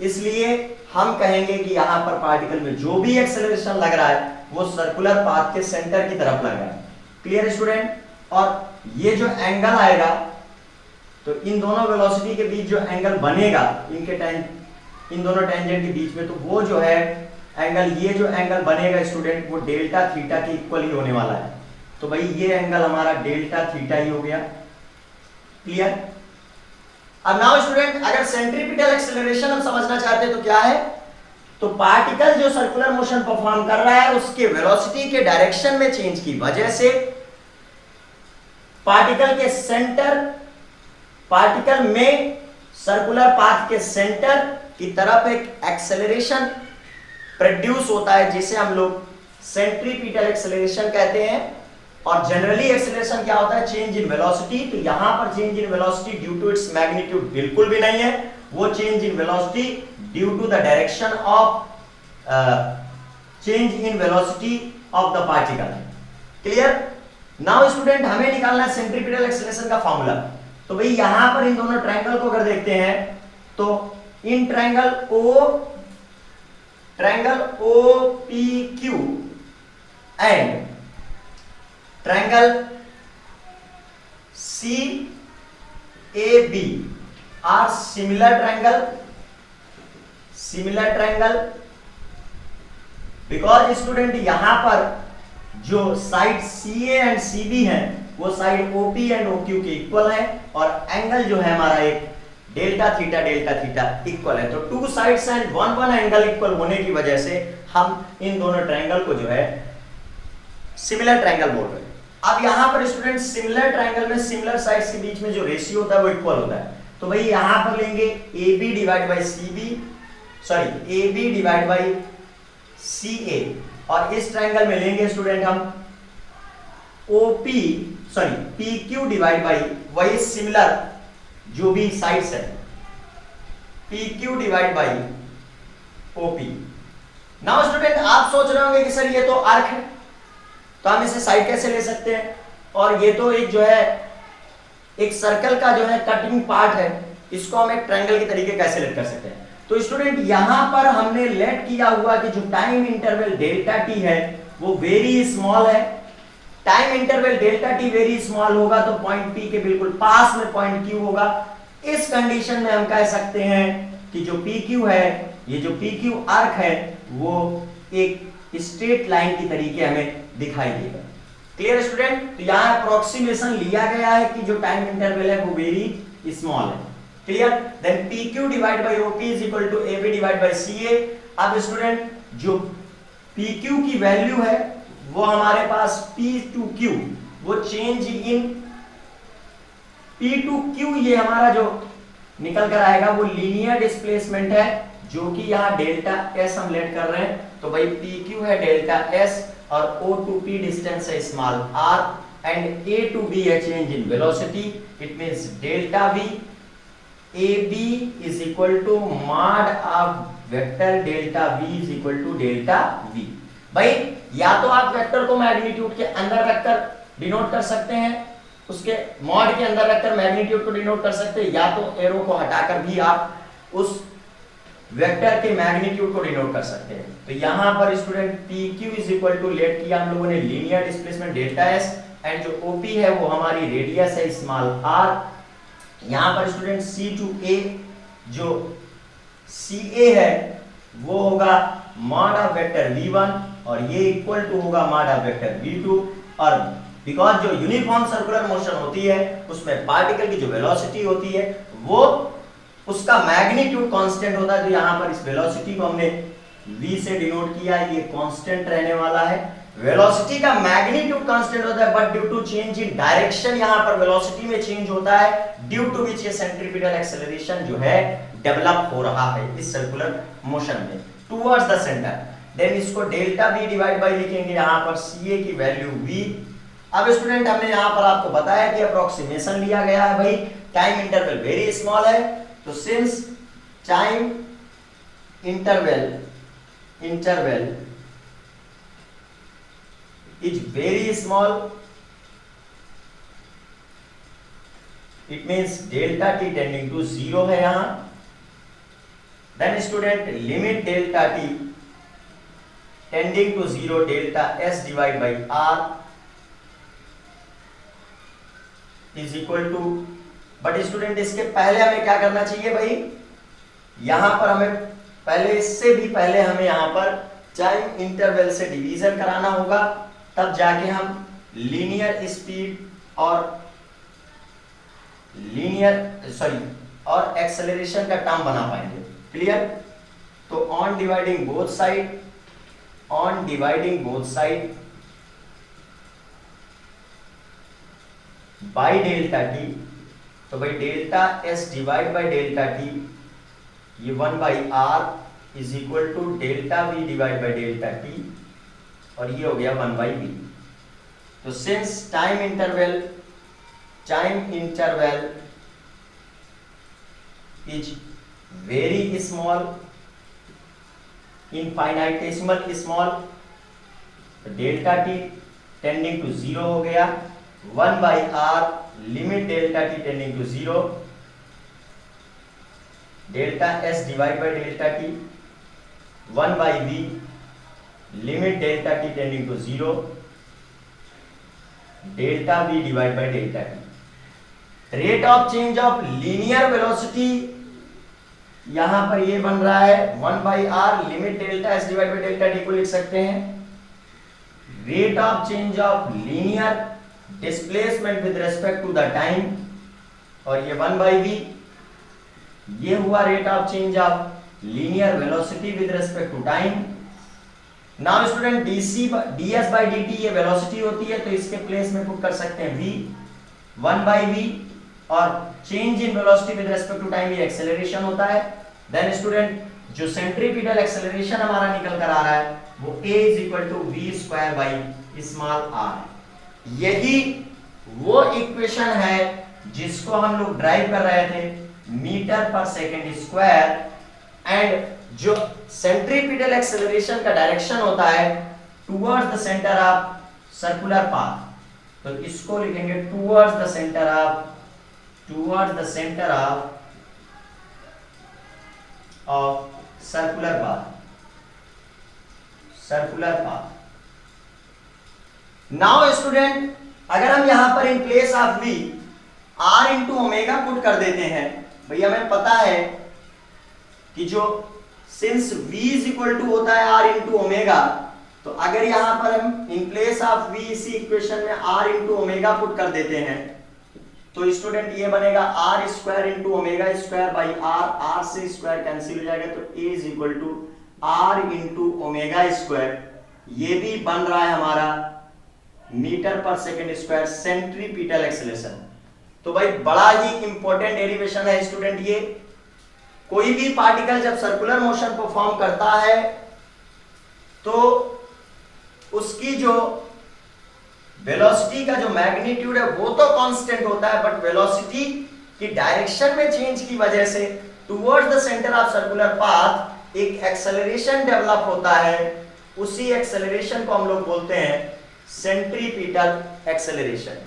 इसलिए हम कहेंगे कि यहां पर पार्टिकल में जो भी एक्सेलरेशन लग रहा है वो सर्कुलर पाथ के सेंटर की तरफ लग रहा है। Clear student? और ये जो एंगल आएगा तो इन दोनों वेलोसिटी के बीच जो एंगल बनेगा इन दोनों टेंजेंट के बीच में, तो वो जो है एंगल, ये जो एंगल बनेगा स्टूडेंट वो डेल्टा थीटा के इक्वल ही होने वाला है। तो भाई ये एंगल हमारा डेल्टा थीटा ही हो गया। क्लियर? अब नाउ स्टूडेंट अगर सेंट्रीपिटल एक्सेलरेशन हम समझना चाहते हैं तो क्या है, तो पार्टिकल जो सर्कुलर मोशन परफॉर्म कर रहा है उसके वेलोसिटी के डायरेक्शन में चेंज की वजह से पार्टिकल में सर्कुलर पाथ के सेंटर की तरफ एक एक्सेलरेशन प्रोड्यूस होता है जिसे हम लोग सेंट्रीपिटल एक्सेलरेशन कहते हैं। और जनरली एक्सेलरेशन क्या होता है, चेंज इन वेलोसिटी। तो यहां पर change in velocity due to its magnitude बिल्कुल भी नहीं है, वो change in velocity due to the direction of change in velocity of the particle. Clear? Now student हमें निकालना है सेंट्रीपिटल एक्सेलरेशन का फॉर्मूला। तो भाई यहां पर इन दोनों ट्रायंगल को अगर देखते हैं तो in triangle OPQ and triangle CAB are similar triangle because student यहां पर जो साइड CA एंड CB है वो साइड OP एंड OQ के इक्वल है और एंगल जो है हमारा एक डेल्टा थीटा इक्वल है। तो two sides and one angle equal होने की वजह से हम इन दोनों ट्रायंगल को जो है सिमिलर ट्रायंगल बोल रहे हैं। अब यहां पर स्टूडेंट सिमिलर ट्रायंगल में सिमिलर साइड्स के बीच में जो रेशियो होता है वो इक्वल होता है। तो भाई यहां पर लेंगे AB डिवाइड बाय CA और इस ट्रायंगल में लेंगे स्टूडेंट हम PQ डिवाइड बाय वही सिमिलर जो भी साइड्स है PQ divide by OP। Now student आप सोच रहे होंगे कि सर ये तो आर्क है तो हम इसे साइड कैसे ले सकते हैं, और ये तो एक जो है एक सर्कल का जो है कटिंग पार्ट है, इसको हम एक ट्रायंगल के तरीके कैसे लेट कर सकते हैं। तो स्टूडेंट यहां पर हमने लेट किया हुआ कि जो टाइम इंटरवल डेल्टा टी है वो वेरी स्मॉल है। Time interval delta T very small होगा तो पॉइंट P के बिल्कुल पास में पॉइंट Q होगा। इस कंडीशन में हम कह सकते हैं कि जो PQ है, ये जो PQ आर्क है वो एक स्ट्रेट लाइन की तरीके हमें दिखाई देगा। Clear student? तो यहां अप्रोक्सीमेशन लिया गया है कि जो टाइम इंटरवल है वो वेरी स्मॉल है। Clear? Then PQ divide by OP is equal to AB divide by CA। अब स्टूडेंट जो PQ की वैल्यू है वो हमारे पास P2Q, वो चेंज इन P2Q ये हमारा जो निकल कर आएगा वो लीनियर डिस्प्लेसमेंट है जो कि यहाँ डेल्टा S हम लेट कर रहे हैं। तो भाई PQ है डेल्टा S और O to P डिस्टेंस है small r and A to B है change in velocity, it means delta V। AB is equal to mod of vector delta V is equal to delta V। भाई या तो आप vector को magnitude के अंदर रखकर डिनोट कर सकते हैं, उसके मॉड के अंदर रखकर मैग्नीट्यूड को डिनोट कर सकते हैं, या तो एरो को हटाकर भी आप उस वेक्टर के मैग्नीट्यूड को डिनोट कर सकते हैं। तो यहां पर student PQ is equal to let किया हम लोगों ने linear displacement delta S and जो OP है वो हमारी रेडियस है स्मॉल r। यहां पर स्टूडेंट C to A जो CA है वो होगा मॉड ऑफ वेक्टर V1 और ये इक्वल टू होगा मॉड ऑफ वेक्टर V2 और बिकॉज जो यूनिफॉर्म सर्कुलर मोशन होती है उसमें पार्टिकल की जो वेलोसिटी होती है वो उसका मैग्नीट्यूड कांस्टेंट होता है। तो यहां पर इस वेलोसिटी को हमने v से डिनोट किया, ये कांस्टेंट रहने वाला है। वेलोसिटी का मैग्नीट्यूड कांस्टेंट होता है, but due to change in direction यहां पर वेलोसिटी में चेंज होता है, ड्यू टू विच ये सेंट्रीपिटल एक्सेलरेशन जो है डेवलप हो रहा है इस सर्कुलर मोशन में टुवर्ड्स द सेंटर। देन इसको डेल्टा v डिवाइड बाय लिखेंगे यहां पर ca की वैल्यू v। अब स्टूडेंट हमने यहां पर आपको बताया कि अप्रोक्सीमेशन लिया गया है भाई, टाइम इंटरवल वेरी स्मॉल है, तो since time interval is very small, it means delta t tending to 0 है यहां। then student limit delta t tending to 0 delta s divided by r is equal to, but student इसके पहले हमें क्या करना चाहिए भाई, यहां पर हमें पहले इससे भी पहले हमें यहां पर टाइम इंटरवल से डिवीजन कराना होगा, तब जाके हम लीनियर स्पीड और और एक्सेलरेशन का टर्म बना पाएंगे। क्लियर? तो on dividing both side by delta T, तो भाई delta S divide by delta T, ये 1 by R is equal to delta V divide by delta T, और ये हो गया 1 बाई वी। तो since time interval is very small, infinitesimal small, delta T tending to 0 हो गया, 1 by R limit delta T tending to 0, delta S divide by delta T, 1 by V limit delta T tending to 0, delta V divide by delta T. Rate of change of linear velocity यहां पर ये बन रहा है 1 by R limit delta S divide by delta T को लिख सकते हैं। Rate of change of linear displacement with respect to the time, और ये 1 बाई वी, ये हुआ rate of change of linear velocity with respect to time. Now student ds by dt ये velocity होती है, तो इसके प्लेस में पुट कर सकते हैं v, 1 बाई v, और change in velocity with respect to time ये एक्सेलरेशन होता है। देन स्टूडेंट जो सेंट्रीपिटल एक्सेलरेशन हमारा निकल कर आ रहा है वो a is equal to v square by small r। यही वो इक्वेशन है जिसको हम लोग ड्राइव कर रहे थे metre per second square, and जो सेंट्रीपिटल एक्सेलरेशन का डायरेक्शन होता है towards the centre of circular path, तो इसको लिखेंगे towards the centre of circular path. Now student अगर हम यहां पर in place of v r into omega put कर देते हैं, भैया हमें पता है कि जो since v is equal to होता है r इंटू ओमेगा, तो अगर यहां पर हम इन प्लेस ऑफ v इसी इक्वेशन में r इंटू ओमेगा पुट कर देते हैं, तो स्टूडेंट ये बनेगा r square into omega square by r से स्क्वायर कैंसिल हो जाएगा, तो a is equal to r into omega square. ये भी बन रहा है हमारा metre per second square centripetal acceleration. तो भाई बड़ा ही इंपॉर्टेंट डेरिवेशन है स्टूडेंट ये। कोई भी पार्टिकल जब सर्कुलर मोशन परफॉर्म करता है तो उसकी जो वेलोसिटी का जो मैग्नीट्यूड है वो तो कांस्टेंट होता है, बट वेलोसिटी की डायरेक्शन में चेंज की वजह से towards the centre of circular path एक एक्सेलरेशन डेवलप होता है। उसी एक्सेलरेशन को हम लोग बोलते हैं सेंट्रीपिटल एक्सेलरेशन।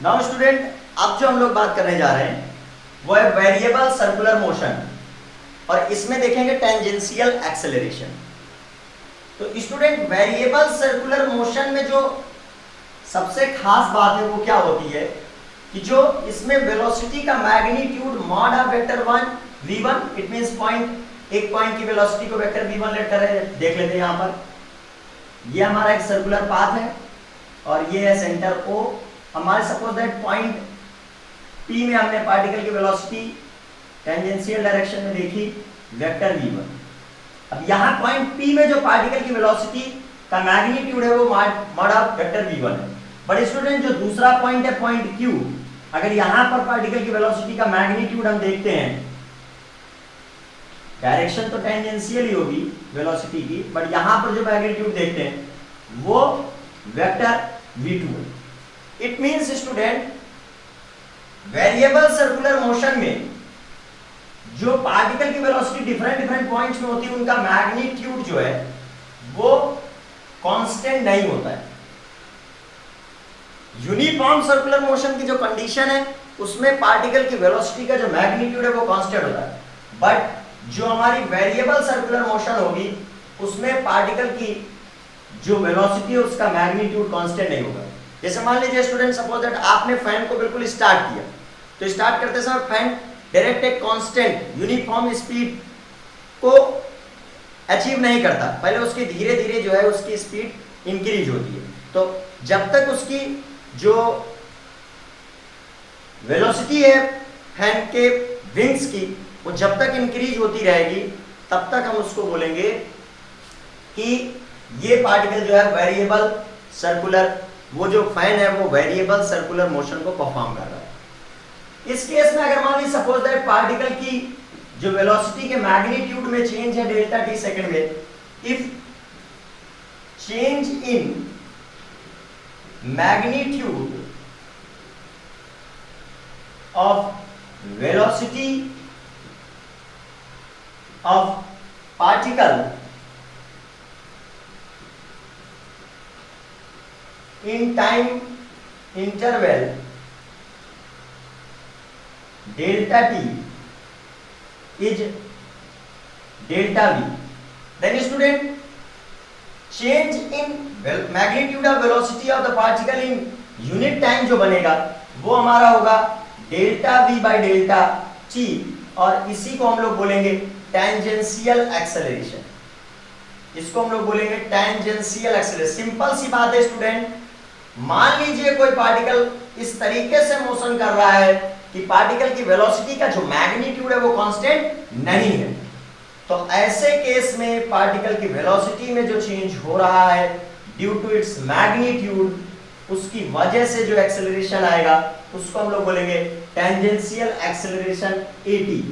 नाउ स्टूडेंट अब जो हम लोग बात करने जा रहे हैं वो है वेरिएबल सर्कुलर मोशन, और इसमें देखेंगे टेंजेंशियल एक्सेलरेशन। तो स्टूडेंट वेरिएबल सर्कुलर मोशन में जो सबसे खास बात है वो क्या होती है कि जो इसमें वेलोसिटी का magnitude mod of vector 1 v1 it means point एक पॉइंट की वेलोसिटी को वेक्टर v1 लेट कर रहे हैं, देख लेते हैं यहाँ पर। ये हमारा एक सर्कुलर पाथ है और ये है सेंटर O। हमारे सपोज दैट पॉइंट P में हमने पार्टिकल की वेलोसिटी टेंजेंशियल डायरेक्शन में देखी वेक्टर v1। अब यहाँ पॉइंट P में जो पार्टिकल की वेलोसिटी का मैग्नीट्यूड है वो मॉड ऑफ वेक्टर v1 है। बट स्टूडेंट जो दूसरा पॉइंट है पॉइंट Q, अगर यहाँ पर पार्टिकल की वेलोसिटी का मैग्नीट्यूड हम देखते हैं, डायरेक्शन तो टेंजेंशियल ही होगी वेलोसिटी की, बट यहां पर जो मैग्नीट्यूड देखते हैं वो वेक्टर v2 है। It means student variable circular motion में जो पार्टिकल की वेलोसिटी डिफरेंट पॉइंट्स में होती है उनका मैग्नीट्यूड जो है वो कांस्टेंट नहीं होता है। यूनिफॉर्म सर्कुलर मोशन की जो कंडीशन है उसमें पार्टिकल की वेलोसिटी का जो मैग्नीट्यूड है वो कांस्टेंट होता है, बट जो हमारी वेरिएबल सर्कुलर मोशन होगी उसमें पार्टिकल की जो वेलोसिटी है उसका मैग्नीट्यूड कांस्टेंट नहीं होगा। जैसे मान लीजिए स्टूडेंट, सपोज दैट आपने फैन को बिल्कुल स्टार्ट किया, तो स्टार्ट करते समय फैन डायरेक्ट एक कांस्टेंट यूनिफॉर्म स्पीड को अचीव नहीं करता, पहले उसकी धीरे धीरे जो है उसकी स्पीड इंक्रीज होती है। तो जब तक उसकी जो वेलोसिटी है फैन के विंग्स की वो जब तक इंक्रीज होती रहेगी तब तक हम उसको बोलेंगे कि ये पार्टिकल जो है वेरिएबल सर्कुलर, वो जो फैन है वो वेरिएबल सर्कुलर मोशन को परफॉर्म कर रहा है। इस केस में अगर मान लीजिए सपोज दैट पार्टिकल की जो वेलोसिटी के मैग्नीट्यूड में चेंज है डेल्टा टी सेकंड में, if change in magnitude of velocity of particle in time interval delta t is delta v, then student change in magnitude of velocity of the particle in unit time जो बनेगा वो हमारा होगा delta v by delta t, और इसी को हम लोग बोलेंगे टेंजेंशियल एक्सेलरेशन। इसको हम लोग बोलेंगे टेंजेंशियल एक्सेलरेशन। सिंपल सी बात है स्टूडेंट, मान लीजिए कोई पार्टिकल इस तरीके से मोशन कर रहा है कि पार्टिकल की वेलोसिटी का जो मैग्नीट्यूड है वो कांस्टेंट नहीं है, तो ऐसे केस में पार्टिकल की वेलोसिटी में जो चेंज हो रहा है ड्यू टू इट्स मैग्नीट्यूड, उसकी वजह से जो एक्सेलरेशन आएगा उसको हम लोग बोलेंगे टेंजेंशियल एक्सेलरेशन AT,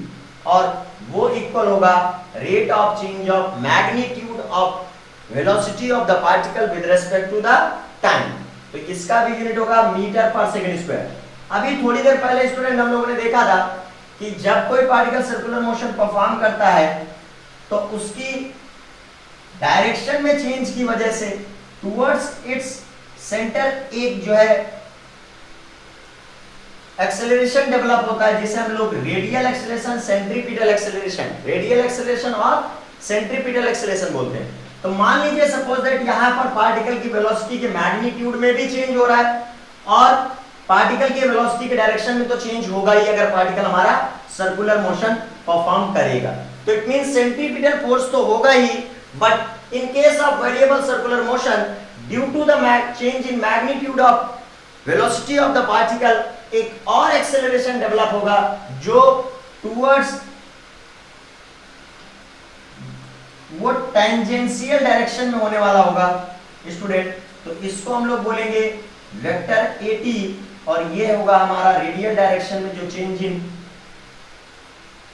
और वो इक्वल होगा rate of change of magnitude of velocity of the particle with respect to the time. तो इसका भी यूनिट होगा मीटर पर सेकंड स्क्वायर। अभी थोड़ी देर पहले स्टूडेंट हम लोगों ने देखा था कि जब कोई पार्टिकल सर्कुलर मोशन परफॉर्म करता है तो उसकी डायरेक्शन में चेंज की वजह से टुवर्ड्स इट्स सेंटर एक जो है एक्सेलरेशन डेवलप होता है, जिसे हम लोग radial acceleration, centripetal acceleration, radial acceleration और सेंट्रीपिटल एक्सेलरेशन बोलते हैं। तो मान लीजिए सपोज दैट यहाँ पर पार्टिकल की वेलोसिटी के मैग्नीट्यूड में भी चेंज हो रहा है और पार्टिकल की वेलोसिटी के डायरेक्शन में तो चेंज होगा ही अगर पार्टिकल हमारा सर्कुलर मोशन परफॉर्म करेगा। तो इट मींस सेंट्रीपिटल फोर्स तो होगा ही, but in case of variable circular motion due to the change in magnitude of velocity of the particle एक और एक्सेलरेशन डेवलप होगा जो टुवर्ड्स वो टेंजेंशियल डायरेक्शन में होने वाला होगा स्टूडेंट। तो इसको हम लोग बोलेंगे वेक्टर AT, और ये होगा हमारा रेडियल डायरेक्शन में जो change in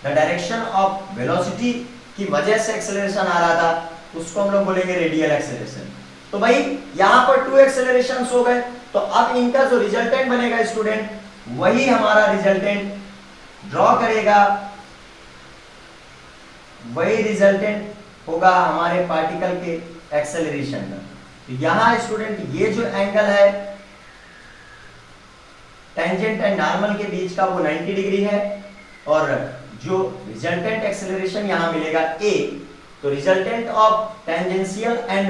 the direction of velocity की वजह से एक्सेलरेशन आ रहा था उसको हम लोग बोलेंगे रेडियल एक्सेलरेशन। तो भाई यहां पर 2 एक्सेलरेशंस हो गए, तो अब इनका जो रिजल्टेंट बनेगा स्टूडेंट वही हमारा रिजल्टेंट ड्रॉ करेगा, वही रिजल्टेंट होगा हमारे पार्टिकल के एक्सेलरेशन का। तो यहां स्टूडेंट ये जो एंगल है टेंजेंट एंड नॉर्मल के बीच का वो 90 डिग्री है, और जो रिजल्टेंट एक्सेलरेशन यहां मिलेगा A, तो resultant of tangential and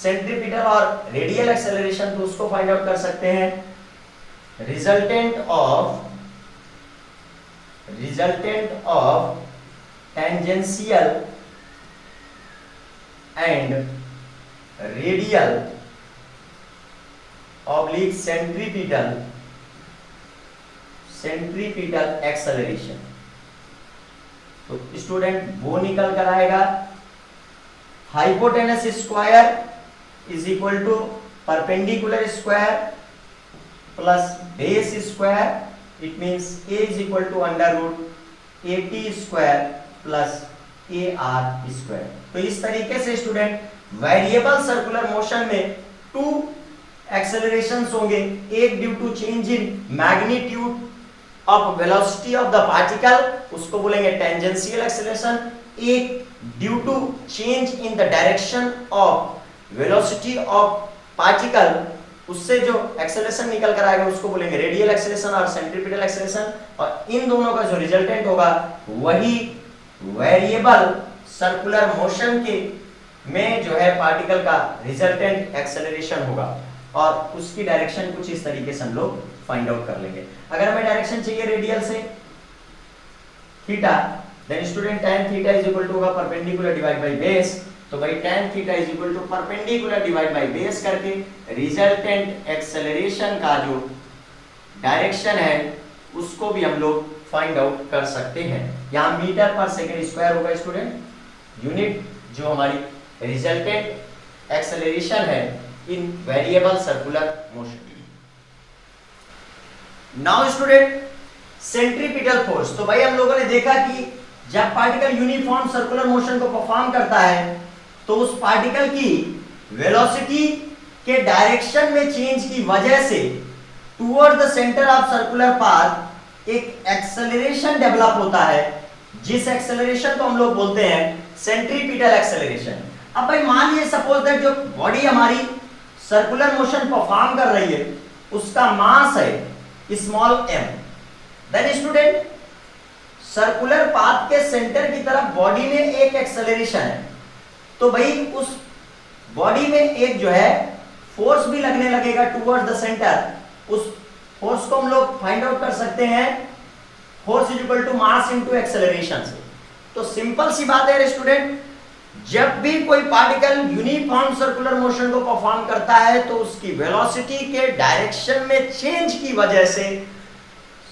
centripetal और रेडियल एक्सेलरेशन, तो उसको फाइंड आउट कर सकते हैं resultant of tangential and radial oblique centripetal acceleration. तो स्टूडेंट वो निकल कर आएगा, hypotenuse square is equal to perpendicular square plus base square, it means a is equal to under root at square plus ar square. तो इस तरीके से student variable circular motion में टू एक्सेलरेशंस होंगे, एक due to change in magnitude of velocity of the particle, उसको बोलेंगे tangential acceleration, एक due to change in the direction of velocity of particle, उससे जो एक्सेलरेशन निकल कर आएगा उसको बोलेंगे रेडियल एक्सेलरेशन और सेंट्रीपिटल एक्सेलरेशन, और इन दोनों का जो रिजल्टेंट होगा वही वेरिएबल सर्कुलर मोशन के में जो है पार्टिकल का रिजल्टेंट एक्सेलरेशन होगा, और उसकी डायरेक्शन कुछ इस तरीके से हम लोग फाइंड आउट कर लेंगे। अगर हमें डायरेक्शन चाहिए रेडियल से theta, then student tan theta is equal to होगा परपेंडिकुलर डिवाइड बाय बेस, तो भाई tan theta is equal to perpendicular divide by base करके रिजल्टेंट एक्सेलरेशन का जो डायरेक्शन है उसको भी हम लोग फाइंड आउट कर सकते हैं। यहाँ मीटर पर सेकंड स्क्वायर होगा स्टूडेंट, यूनिट जो हमारी रिजल्टेंट एक्सेलरेशन है in variable circular motion. Now student centripetal force, तो भाई हम लोगों ने देखा कि जब पार्टिकल यूनिफॉर्म सर्कुलर मोशन को परफॉर्म करता है तो उस पार्टिकल की वेलोसिटी के डायरेक्शन में चेंज की वजह से toward the centre of circular path एक एक्सेलरेशन डेवलप होता है, जिस एक्सेलरेशन को हम लोग बोलते हैं सेंट्रीपिटल एक्सेलरेशन। अब भाई मान लीजिए सपोज दैट जो बॉडी हमारी सर्कुलर मोशन परफॉर्म कर रही है उसका मास है small m, then student circular path के सेंटर की तरफ बॉडी में एक एक्सेलरेशन है, तो भाई उस बॉडी में एक जो है फोर्स भी लगने लगेगा टुवर्ड्स द सेंटर, उस फोर्स को हम लोग फाइंड आउट कर सकते हैं force is equal to mass into acceleration से। तो सिंपल सी बात है स्टूडेंट, जब भी कोई पार्टिकल यूनिफॉर्म सर्कुलर मोशन को परफॉर्म करता है तो उसकी वेलोसिटी के डायरेक्शन में चेंज की वजह से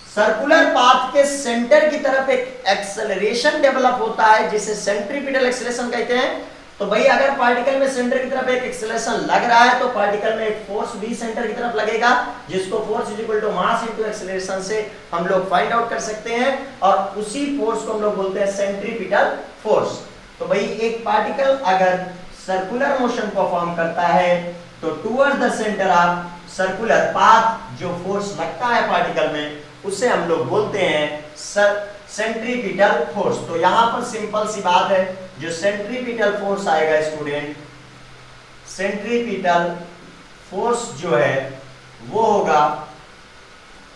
सर्कुलर पाथ के सेंटर की तरफ एक एक्सेलरेशन डेवलप होता है जिसे सेंट्रीपिटल एक्सेलरेशन कहते हैं। तो भाई अगर पार्टिकल में सेंटर की तरफ एक एक्सेलरेशन लग रहा है तो पार्टिकल में एक फोर्स भी सेंटर की तरफ लगेगा, जिसको force is equal to mass into acceleration से हम लोग फाइंड आउट कर सकते हैं, और उसी फोर्स को हम लोग बोलते हैं सेंट्रीपिटल फोर्स। तो भाई एक पार्टिकल अगर सर्कुलर मोशन परफॉर्म करता है तो towards the centre of circular path जो फोर्स लगता है पार्टिकल में उसे हम लोग बोलते हैं सेंट्रीपिटल फोर्स। तो यहां पर सिंपल सी बात है, जो सेंट्रीपिटल फोर्स आएगा स्टूडेंट, सेंट्रीपिटल फोर्स जो है वो होगा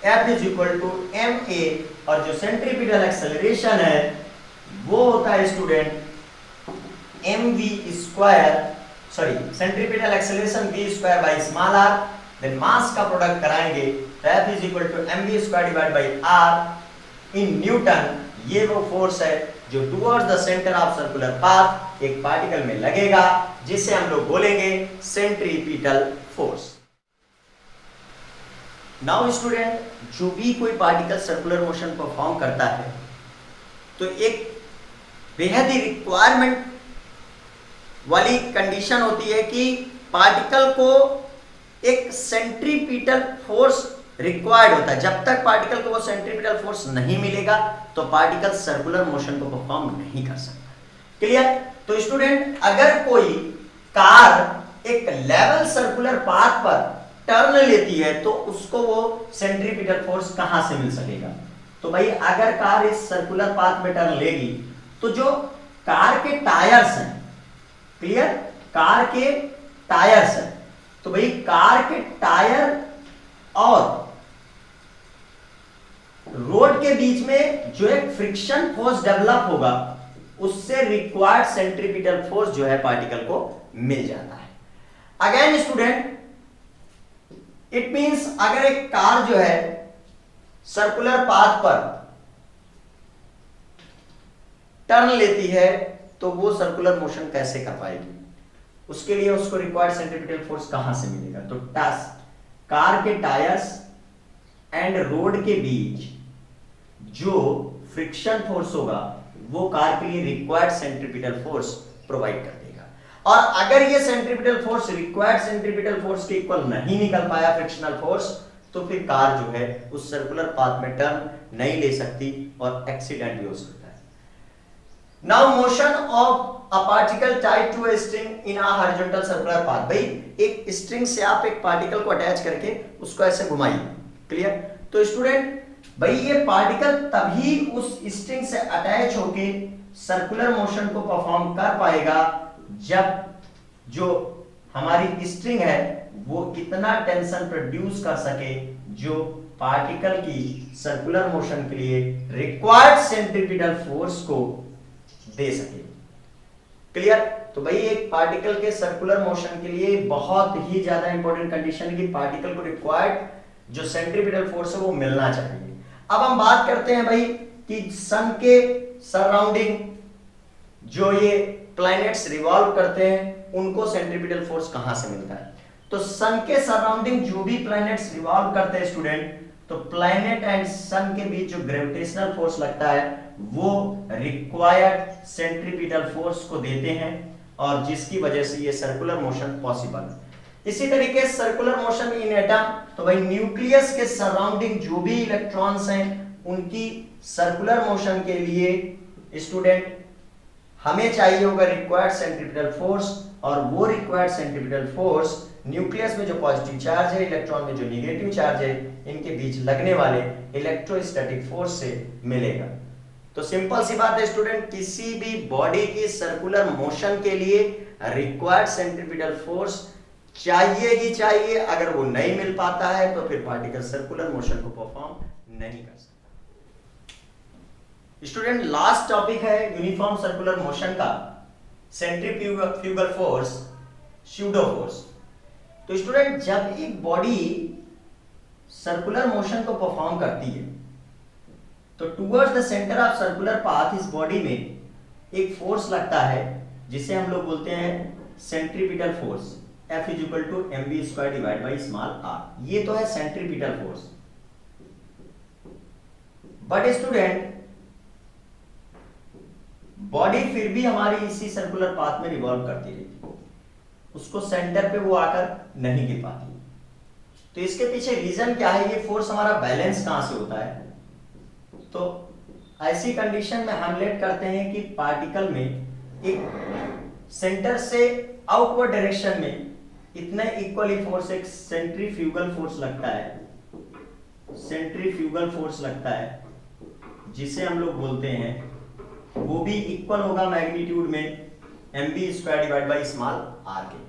F is equal to ma, और जो सेंट्रीपिटल एक्सेलरेशन है वो होता है student mv square, sorry centripetal acceleration v square by small r, then mass का प्रोडक्ट कराएंगे तो F is equal to mv square divide by r in newton. ये वो फोर्स है जो towards the centre of circular path एक particle में लगेगा, जिसे हम लोग बोलेंगे सेंट्रीपिटल फोर्स। नाउ स्टूडेंट, जो भी कोई पार्टिकल सर्कुलर मोशन परफॉर्म करता है तो एक बेहद ही रिक्वायरमेंट वाली कंडीशन होती है कि पार्टिकल को एक सेंट्रीपिटल फोर्स रिक्वायर्ड होता है। जब तक पार्टिकल को वो सेंट्रीपिटल फोर्स नहीं मिलेगा तो पार्टिकल सर्कुलर मोशन को परफॉर्म नहीं कर सकता। क्लियर? तो स्टूडेंट, अगर कोई कार एक लेवल सर्कुलर पाथ पर टर्न लेती है तो उसको वो सेंट्रीपिटल फोर्स कहां से मिल सकेगा? तो भाई अगर कार इस सर्कुलर पाथ में टर्न लेगी तो जो कार के टायर्स हैं, क्लियर, कार के टायर्स हैं, तो भाई कार के टायर और रोड के बीच में जो एक फ्रिक्शन फोर्स डेवलप होगा उससे रिक्वायर्ड सेंट्रीपिटल फोर्स जो है पार्टिकल को मिल जाता है। अगेन स्टूडेंट, इट मींस अगर एक कार जो है सर्कुलर पाथ पर टर्न लेती है तो वो सर्कुलर मोशन कैसे कर पाएगी? उसके लिए उसको रिक्वायर्ड सेंट्रीपिटल फोर्स कहां से मिलेगा? तो कार के टायर्स एंड रोड के बीच जो फ्रिक्शन फोर्स होगा वो कार के लिए रिक्वायर्ड सेंट्रीपिटल फोर्स प्रोवाइड कर देगा। और अगर ये centripetal force required centripetal force के इक्वल नहीं निकल पाया फ्रिक्शनल फोर्स, तो फिर कार जो है उस सर्कुलर पाथ में टर्न नहीं ले सकती और एक्सीडेंट भी हो सकता है। Now motion of a particle tied to a string in a horizontal circular path. भाई एक स्ट्रिंग से आप एक पार्टिकल को अटैच करके उसको ऐसे घुमाइए, क्लियर? तो स्टूडेंट भाई ये पार्टिकल तभी उस स्ट्रिंग से अटैच होके सर्कुलर मोशन को परफॉर्म कर पाएगा जब जो हमारी स्ट्रिंग है वो इतना टेंशन प्रोड्यूस कर सके जो पार्टिकल की सर्कुलर मोशन के लिए रिक्वायर्ड सेंट्रीपिटल फोर्स को दे सके, क्लियर? तो भाई एक पार्टिकल के सर्कुलर मोशन के लिए बहुत ही ज्यादा इंपॉर्टेंट कंडीशन है कि पार्टिकल को रिक्वायर्ड जो सेंट्रीपिटल फोर्स है वो मिलना चाहिए। अब हम बात करते हैं भाई कि सन के सराउंडिंग जो ये प्लैनेट्स रिवॉल्व करते हैं उनको सेंट्रीपिटल फोर्स कहां से मिलता है? तो सन के सराउंडिंग जो भी प्लैनेट्स रिवॉल्व करते हैं स्टूडेंट, तो प्लैनेट एंड सन के बीच जो ग्रेविटेशनल फोर्स लगता है वो रिक्वायर्ड सेंट्रीपिटल फोर्स को देते हैं और जिसकी वजह से ये सर्कुलर मोशन पॉसिबल है। इसी तरीके सर्कुलर मोशन इन एटम, तो भाई न्यूक्लियस के सराउंडिंग जो भी इलेक्ट्रॉन्स हैं उनकी सर्कुलर मोशन के लिए स्टूडेंट हमें चाहिए होगा रिक्वायर्ड सेंट्रीपिटल फोर्स, और वो रिक्वायर्ड सेंट्रीपिटल फोर्स न्यूक्लियस में जो पॉजिटिव चार्ज है, इलेक्ट्रॉन में जो नेगेटिव चार्ज है, इनके बीच लगने वाले इलेक्ट्रोस्टैटिक फोर्स से मिलेगा। तो सिंपल सी बात है स्टूडेंट, किसी भी बॉडी की सर्कुलर मोशन के लिए रिक्वायर्ड सेंट्रीपिटल फोर्स चाहिए ही चाहिए। अगर वो नहीं मिल पाता है तो फिर पार्टिकल सर्कुलर मोशन को परफॉर्म नहीं कर सकता। स्टूडेंट लास्ट टॉपिक है यूनिफॉर्म सर्कुलर मोशन का सेंट्रीफ्यूगल फोर्स, स्यूडो फोर्स। तो स्टूडेंट जब एक बॉडी सर्कुलर मोशन को परफॉर्म करती है तो towards the centre of circular path इस बॉडी में एक फोर्स लगता है जिसे हम लोग बोलते हैं centripetal force, F is equal to mv² divide by small r। ये तो है centripetal force. But student body फिर भी हमारी इसी सर्कुलर पाथ में रिवॉल्व करती रहती है, उसको सेंटर पे वो आकर नहीं गिर पाती। तो इसके पीछे रीजन क्या है? ये फोर्स हमारा बैलेंस कहां से होता है? तो ऐसी कंडीशन में हम लेट करते हैं कि पार्टिकल में एक सेंटर से आउटवर्ड डायरेक्शन में इतने इक्वली फोर्स एक सेंट्रीफ्यूगल फोर्स लगता है, सेंट्रीफ्यूगल फोर्स लगता है जिसे हम लोग बोलते हैं, वो भी इक्वल होगा मैग्नीट्यूड में mv² divide by small r के।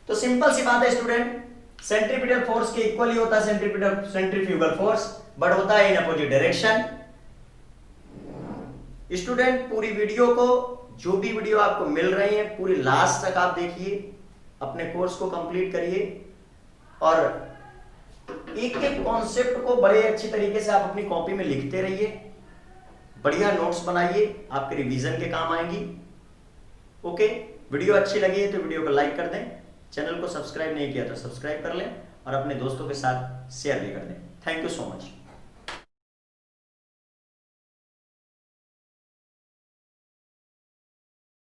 तो सिंपल सी बात है स्टूडेंट, सेंट्रीपिटल फोर्स के इक्वल ही होता है सेंट्रीफ्यूगल फोर्स, बट होता है इन अपोजिट डायरेक्शन। स्टूडेंट पूरी वीडियो को, जो भी वीडियो आपको मिल रही है पूरी लास्ट तक आप देखिए, अपने कोर्स को कंप्लीट करिए और एक एक कॉन्सेप्ट को बड़े अच्छी तरीके से आप अपनी कॉपी में लिखते रहिए, बढ़िया नोट्स बनाइए, आपके रिवीजन के काम आएंगी। ओके, वीडियो अच्छी लगी है तो वीडियो को लाइक कर दें, चैनल को सब्सक्राइब नहीं किया तो सब्सक्राइब कर लें और अपने दोस्तों के साथ शेयर भी कर दें। Thank you so much.